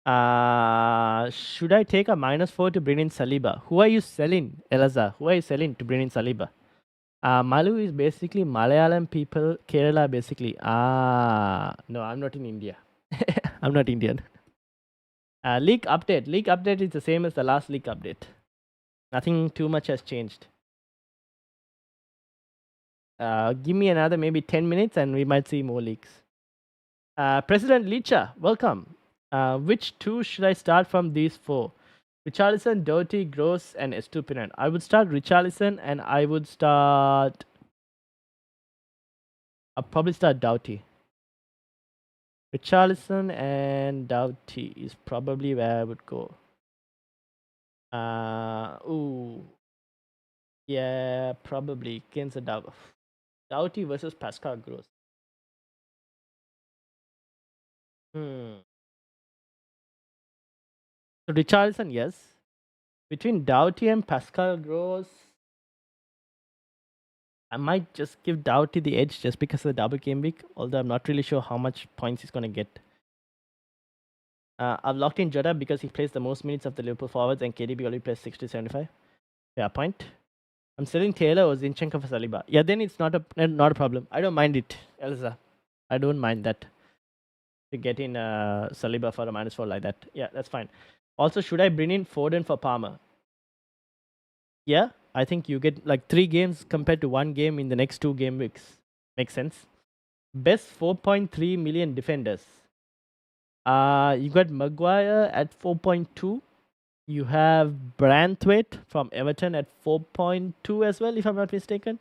S1: Should I take a -4 to bring in Saliba? Who are you selling, Elazar? Who are you selling to bring in Saliba? Malu is basically Malayalam people, Kerala basically. No, I'm not in India. I'm not Indian. Leak update. Leak update is the same as the last leak update. Nothing too much has changed. Give me another maybe 10 minutes and we might see more leaks. President Licha, welcome. Which two should I start from these four? Richarlison, Doherty, Gross, and Estupinan. I would start Richarlison and I would start. I'll probably start Doughty. Richarlison and Doughty is probably where I would go. Ooh. Yeah, probably against a Doughty versus Pascal Gross. So Richarlison, yes. Between Doughty and Pascal Gross, I might just give Doughty the edge just because of the double game week, although I'm not really sure how much points he's going to get. I've locked in Jota because he plays the most minutes of the Liverpool forwards and KDB only plays 60-75. Fair point. I'm selling Taylor or Zinchenko for Saliba. Yeah, then it's not a problem. I don't mind it, Elsa. I don't mind that. To get in Saliba for a -4 like that. Yeah, that's fine. Also, should I bring in Foden for Palmer? Yeah, I think you get like 3 games compared to 1 game in the next 2 game weeks. Makes sense. Best 4.3 million defenders. You got Maguire at 4.2. You have Branthwaite from Everton at 4.2 as well, if I'm not mistaken.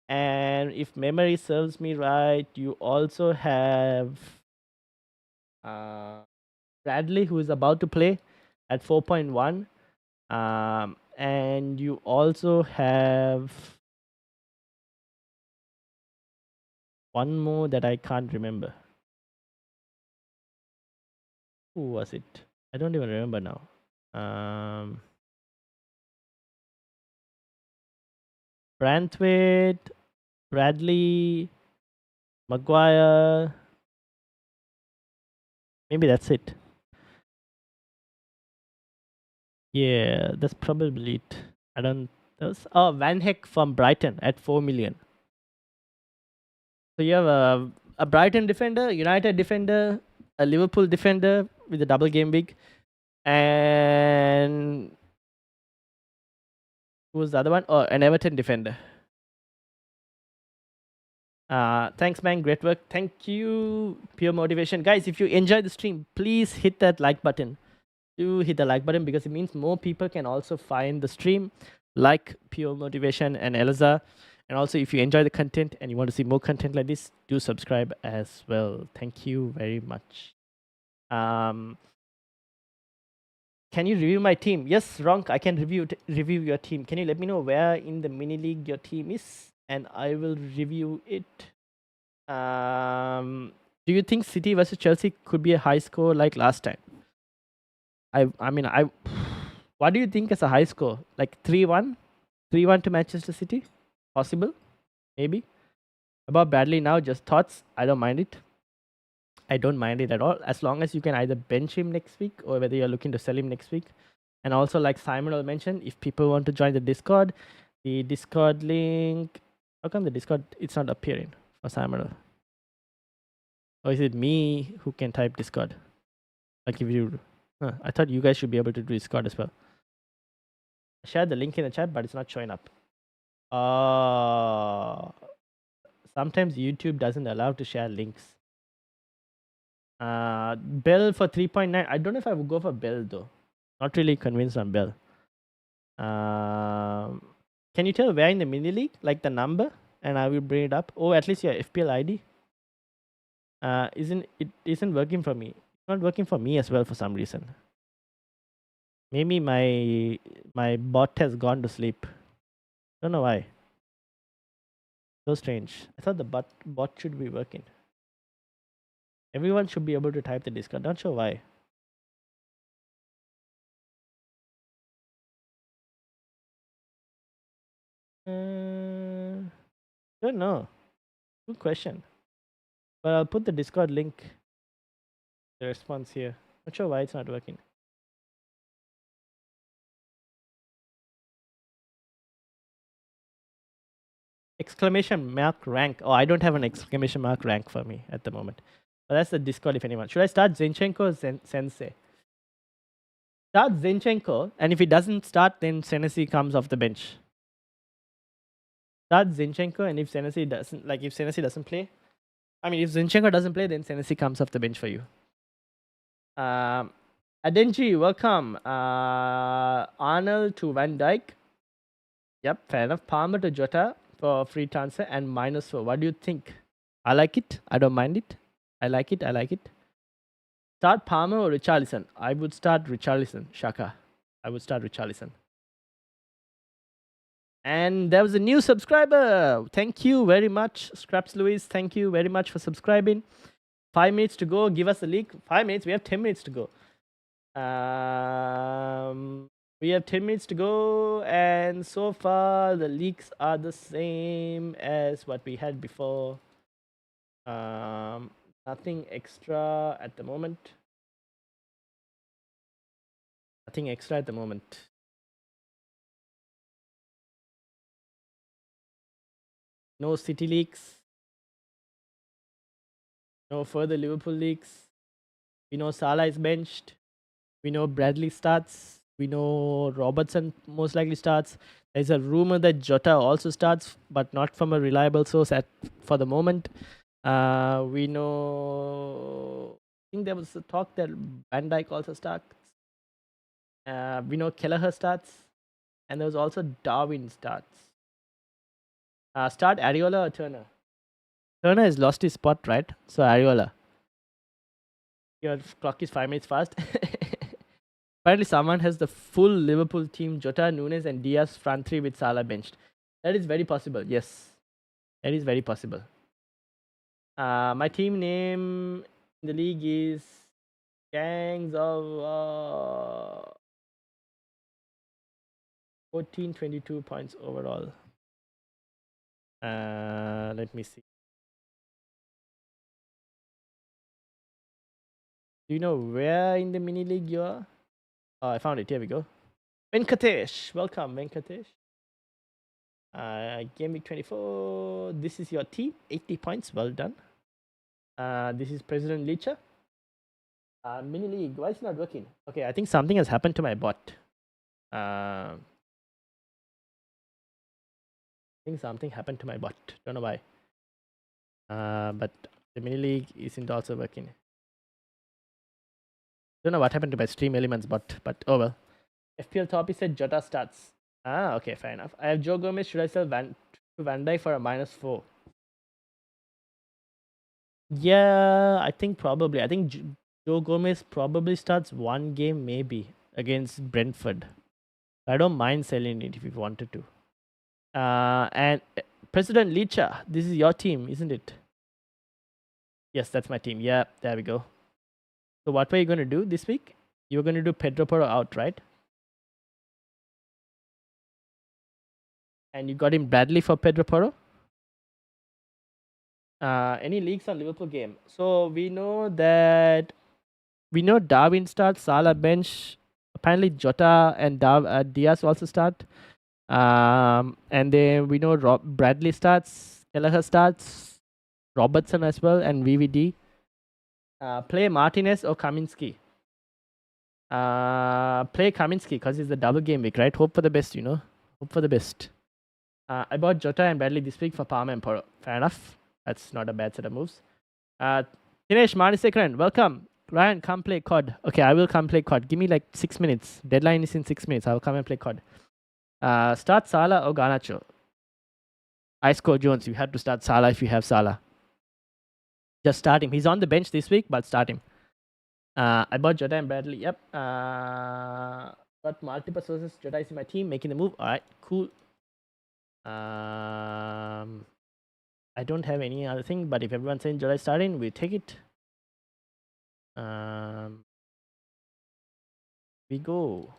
S1: And if memory serves me right, you also have Bradley, who is about to play at 4.1. And you also have one more that I can't remember. Who was it? I don't even remember now. Branthwaite, Bradley, Maguire. Maybe that's it. Yeah, that's probably it. I don't. Van Heck from Brighton at 4 million. So you have a Brighton defender, United defender, a Liverpool defender with a double game week, and who was the other one? Oh, an Everton defender. Thanks, man. Great work. Thank you. Pure motivation, guys. If you enjoy the stream, please hit that like button. Do hit the like button because it means more people can also find the stream, like Pure Motivation and Eliza. And also, if you enjoy the content and you want to see more content like this, do subscribe as well. Thank you very much. Can you review my team? Yes, Ronk, I can review your team. Can you let me know where in the mini league your team is, and I will review it. Do you think City versus Chelsea could be a high score like last time? I mean, what do you think is a high score? Like 3-1? 3-1 to Manchester City? Possible? Maybe? About Bradley now, just thoughts. I don't mind it. I don't mind it at all. As long as you can either bench him next week or whether you're looking to sell him next week. And also, like Simon will mention, if people want to join the Discord link. How come the Discord it's not appearing for Simon? Or is it me who can type Discord? Like if you I thought you guys should be able to do Discord as well. I shared the link in the chat, but it's not showing up. Sometimes YouTube doesn't allow to share links. Bell for 3.9. I don't know if I would go for Bell though. Not really convinced on Bell. Can you tell where in the mini league, like the number, and I will bring it up? Oh, at least your FPL ID. Isn't working for me. It's not working for me as well for some reason. Maybe my bot has gone to sleep. Don't know why. So strange. I thought the bot should be working. Everyone should be able to type the Discord. Not sure why. Don't know. Good question. But I'll put the Discord link, the response here. Not sure why it's not working. Exclamation mark rank. Oh, I don't have an exclamation mark rank for me at the moment. But that's the Discord if anyone. Should I start Zinchenko or Sensei? Start Zinchenko, and if he doesn't start, then Senesi comes off the bench. Start Zinchenko, and if Senesi doesn't play, if Zinchenko doesn't play, then Senesi comes off the bench for you. Adenji, welcome. Arnold to Van Dijk. Yep, fair enough. Palmer to Jota for free transfer and -4. What do you think? I like it. I don't mind it. I like it. Start Palmer or Richarlison? I would start Richarlison. Shaka. I would start Richarlison. And there was a new subscriber. Thank you very much, Scraps Louise. Thank you very much for subscribing. 5 minutes to go. Give us a leak. 5 minutes. We have 10 minutes to go. We have 10 minutes to go, and so far the leaks are the same as what we had before. Nothing extra at the moment. No City leaks. No further Liverpool leaks. We know Salah is benched. We know Bradley starts. We know Robertson most likely starts. There's a rumor that Jota also starts, but not from a reliable source for the moment. We know. I think there was a talk that Van Dijk also starts. We know Kelleher starts, and there was also Darwin starts. Start Areola or Turner? Turner has lost his spot, right? So Areola. Your clock is 5 minutes fast. Apparently, someone has the full Liverpool team: Jota, Nunes, and Diaz front three with Salah benched. That is very possible. Yes, that is very possible. My team name in the league is Gangs of 1422 points overall. Let me see. Do you know where in the mini league you are? Oh, I found it. Here we go. Venkatesh. Welcome, Venkatesh. GW25. This is your team. 80 points. Well done. This is President Licha. Mini league. Why is it not working? Okay, I think something has happened to my bot. I think something happened to my bot. Don't know why. But the mini league isn't also working. Don't know what happened to my Stream Elements bot, but oh well. FPL Toppy said Jota starts. Okay, fair enough. I have Joe Gomez. Should I sell Van Dijk for a -4? Yeah, I think probably. I think Joe Gomez probably starts one game maybe against Brentford. I don't mind selling it if you wanted to. And President Licha, this is your team, isn't it? Yes, that's my team. Yeah, there we go. So what were you going to do this week? You were going to do Pedro Porro out, right? And you got him Bradley for Pedro Porro? Any leaks on Liverpool game? So we know Darwin starts, Salah bench. Apparently Jota and Diaz also start. And then we know Bradley starts, Kelleher starts, Robertson as well, and VVD. Play Martinez or Kaminski? Play Kaminsky because it's the double game week, right? Hope for the best, Hope for the best. I bought Jota and Bradley this week for Palmer and Poro. Fair enough. That's not a bad set of moves. Dinesh Manisekran, welcome. Ryan, come play COD. Okay, I will come play COD. Give me like 6 minutes. Deadline is in 6 minutes. I will come and play COD. Start Salah or Garnacho? I score Jones. You have to start Salah if you have Salah. Just start him. He's on the bench this week, but start him. I bought Jota and Bradley. Yep. Got multiple sources. Jota is in my team, making the move. All right, cool. I don't have any other thing, but if everyone's saying Jota is starting, we take it. We go.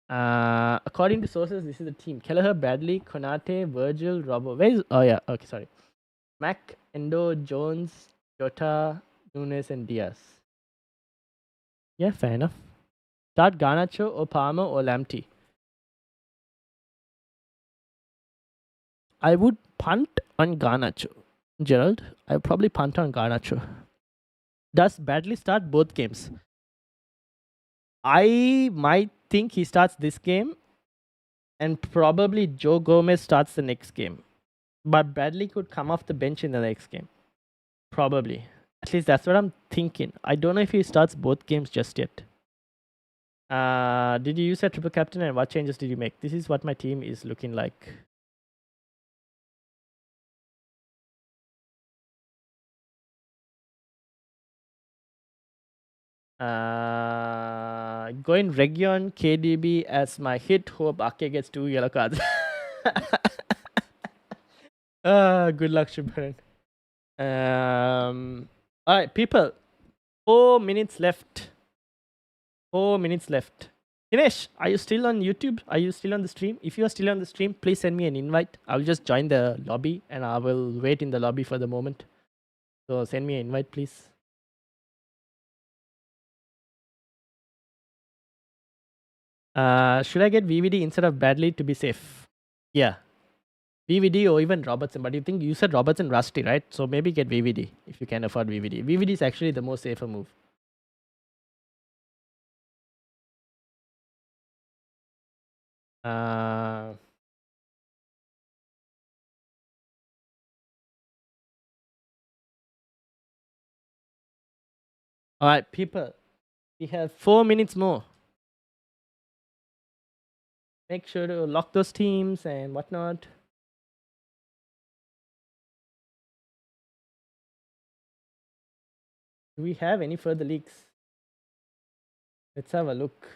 S1: According to sources, this is the team: Kelleher, Bradley, Konate, Virgil, Robbo. Where is? Oh yeah. Okay, sorry. Mac, Endo, Jones, Jota, Nunes, and Diaz. Yeah, fair enough. Start Garnacho or Palmer or Lamptey. I would punt on Garnacho. Gerald, I would probably punt on Garnacho. Does Bradley start both games? I might think he starts this game and probably Joe Gomez starts the next game. But Bradley could come off the bench in the next game. Probably. At least that's what I'm thinking. I don't know if he starts both games just yet. Did you use a triple captain and what changes did you make? This is what my team is looking like. Going Region KDB as my hit. Hope Ake gets 2 yellow cards. Good luck, Shubharan. Alright, people. 4 minutes left. 4 minutes left. Dinesh, are you still on YouTube? Are you still on the stream? If you are still on the stream, please send me an invite. I'll just join the lobby and I will wait in the lobby for the moment. So send me an invite, please. Should I get VVD instead of Bradley to be safe? Yeah. VVD or even Robertson, but you said Robertson rusty, right? So maybe get VVD if you can afford VVD. VVD is actually the most safer move. Alright, people. We have 4 minutes more. Make sure to lock those teams and whatnot. Do we have any further leaks? Let's have a look.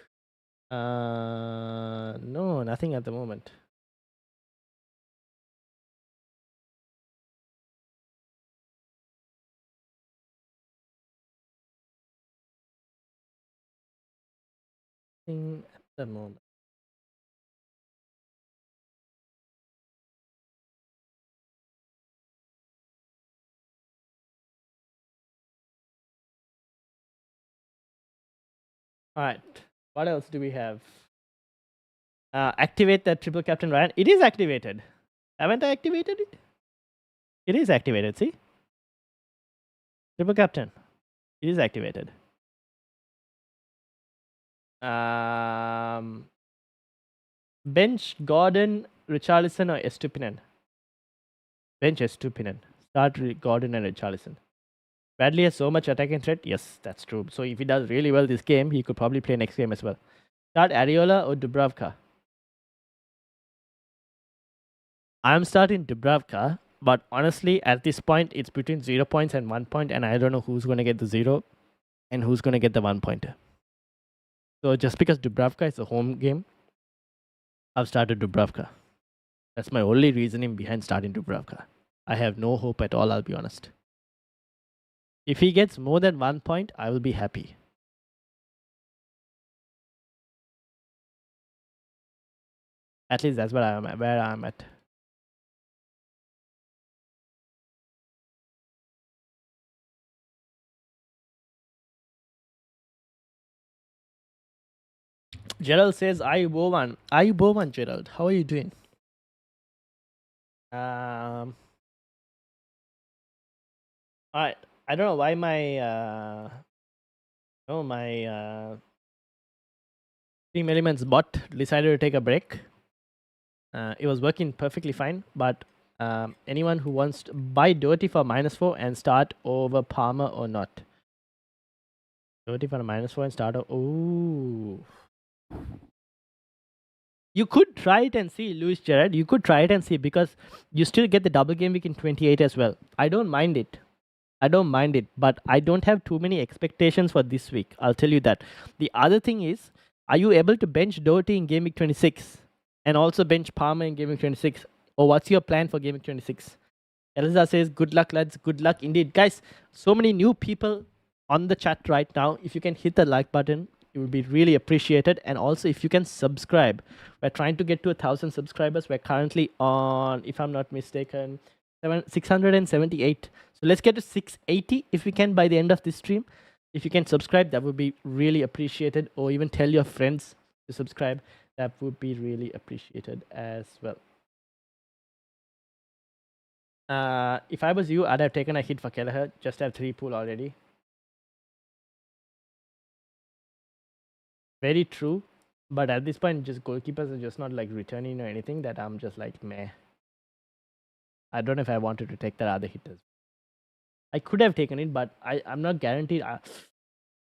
S1: No, nothing at the moment. Nothing at the moment. Alright, what else do we have? Activate that triple captain Ryan. It is activated. Haven't I activated it? It is activated, see? Triple captain. It is activated. Bench Gordon, Richarlison or Estupinen? Bench Estupinen. Start Gordon and Richarlison. Bradley has so much attacking threat. Yes, that's true. So if he does really well this game, he could probably play next game as well. Start Areola or Dubravka? I'm starting Dubravka, but honestly, at this point, it's between 0 points and 1 point, and I don't know who's going to get the 0 and who's going to get the 1 pointer. So just because Dubravka is a home game, I've started Dubravka. That's my only reasoning behind starting Dubravka. I have no hope at all, I'll be honest. If he gets more than 1 point, I will be happy. At least that's where I'm at. Gerald says, Ayubovan, Gerald. How are you doing? Alright. I don't know why my Team Elements bot decided to take a break. It was working perfectly fine, but anyone who wants to buy Doherty for -4 and start over Palmer or not? Doherty for a -4 and start over. Ooh. You could try it and see, Luis Gerard. You could try it and see because you still get the double game week in 28 as well. I don't mind it. But I don't have too many expectations for this week. I'll tell you that. The other thing is, are you able to bench Doherty in game week 26 and also bench Palmer in game week 26? Or what's your plan for game week 26? Elsa says, good luck, lads. Good luck indeed. Guys, so many new people on the chat right now. If you can hit the like button, it would be really appreciated. And also, if you can subscribe. We're trying to get to 1,000 subscribers. We're currently on, if I'm not mistaken, 678. So let's get to 680 if we can by the end of this stream. If you can subscribe, that would be really appreciated. Or even tell your friends to subscribe. That would be really appreciated as well. If I was you, I'd have taken a hit for Kelleher. Just have 3 pool already. Very true. But at this point, just goalkeepers are just not like returning or anything that I'm just like, meh. I don't know if I wanted to take that other hitters. I could have taken it, but I'm not guaranteed. I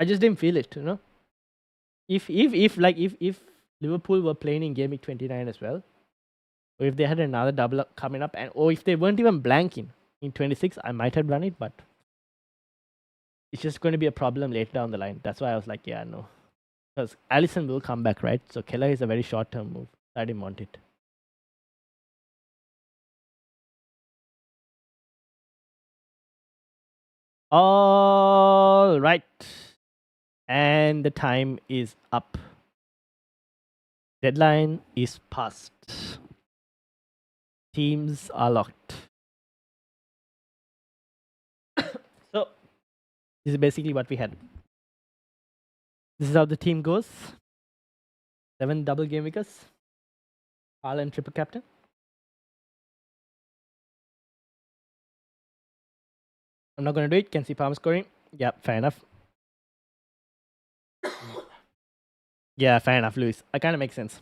S1: just didn't feel it, you know. If Liverpool were playing in game week 29 as well, or if they had another double up coming up, or if they weren't even blanking in 26, I might have done it, but it's just going to be a problem later down the line. That's why I was like, yeah, no. Because Allison will come back, right? So Keller is a very short-term move. I didn't want it. All right. And the time is up. Deadline is passed. Teams are locked. So this is basically what we had. This is how the team goes. 7 double game weekers. Haaland triple captain. I'm not going to do it. Can see Palmer scoring. Yeah, fair enough. Yeah, fair enough, Luis. It kind of makes sense.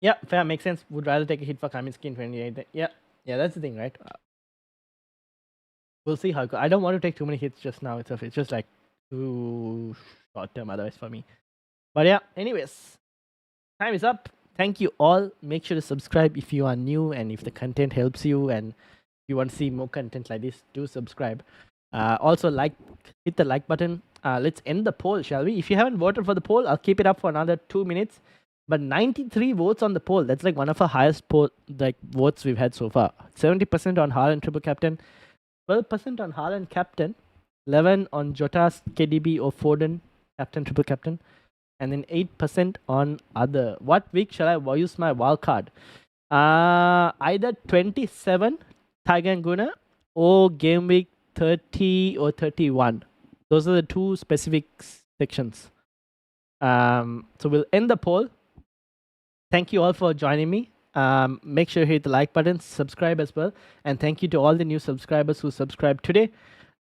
S1: Yeah, fair, makes sense. Would rather take a hit for Kaminsky in 28. Yeah, that's the thing, right? We'll see how it goes. I don't want to take too many hits just now. It's just like too short term otherwise for me. But yeah, anyways, time is up. Thank you all. Make sure to subscribe if you are new and if the content helps you and if you want to see more content like this, do subscribe. Also, hit the like button. Let's end the poll, shall we? If you haven't voted for the poll, I'll keep it up for another 2 minutes. But 93 votes on the poll. That's like one of our highest votes we've had so far. 70% on Haaland triple captain, 12% on Haaland captain, 11 on Jota's KDB or Foden captain triple captain, and then 8% on other. What week shall I use my wildcard? Either 27 Tiger and Guna or game week 30 or 31. Those are the 2 specific sections. So we'll end the poll. Thank you all for joining me. Make sure you hit the like button, subscribe as well, and thank you to all the new subscribers who subscribed today.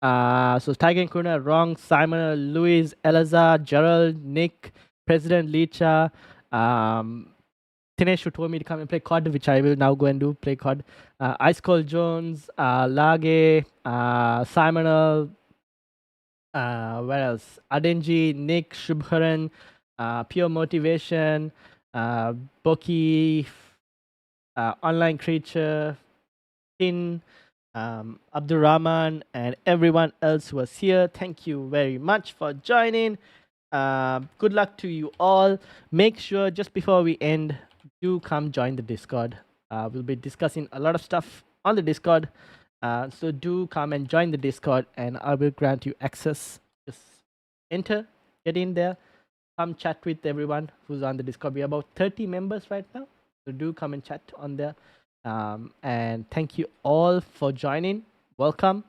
S1: So Tiger and Kuna, Wrong, Simon, Louis, Elazar, Gerald, Nick, President Licha, Tinesh who told me to come and play COD, which I will now go and do, play COD. Ice Cold Jones, Lage, Simon, where else? Adenji, Nick, Shubharan, Pure Motivation, Boki, Online Creature, Tin, Abdurrahman, and everyone else who was here. Thank you very much for joining. Good luck to you all. Make sure just before we end, do come join the Discord. We'll be discussing a lot of stuff on the Discord. So do come and join the Discord and I will grant you access. Just enter, get in there, come chat with everyone who's on the Discord. We are about 30 members right now. So do come and chat on there. And thank you all for joining. Welcome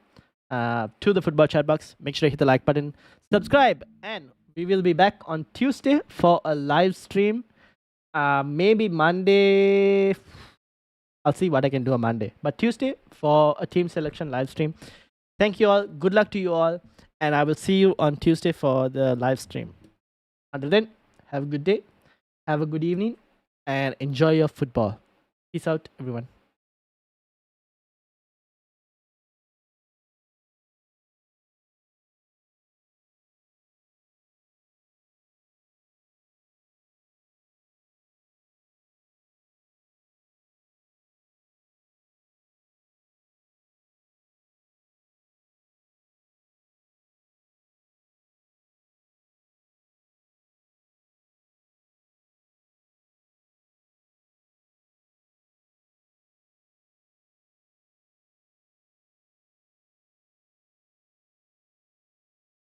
S1: to the Football Chatbox. Make sure to hit the like button, subscribe, and we will be back on Tuesday for a live stream. Maybe Monday. I'll see what I can do on Monday. But Tuesday for a team selection live stream. Thank you all. Good luck to you all. And I will see you on Tuesday for the live stream. Until then, have a good day, have a good evening, and enjoy your football. Peace out, everyone.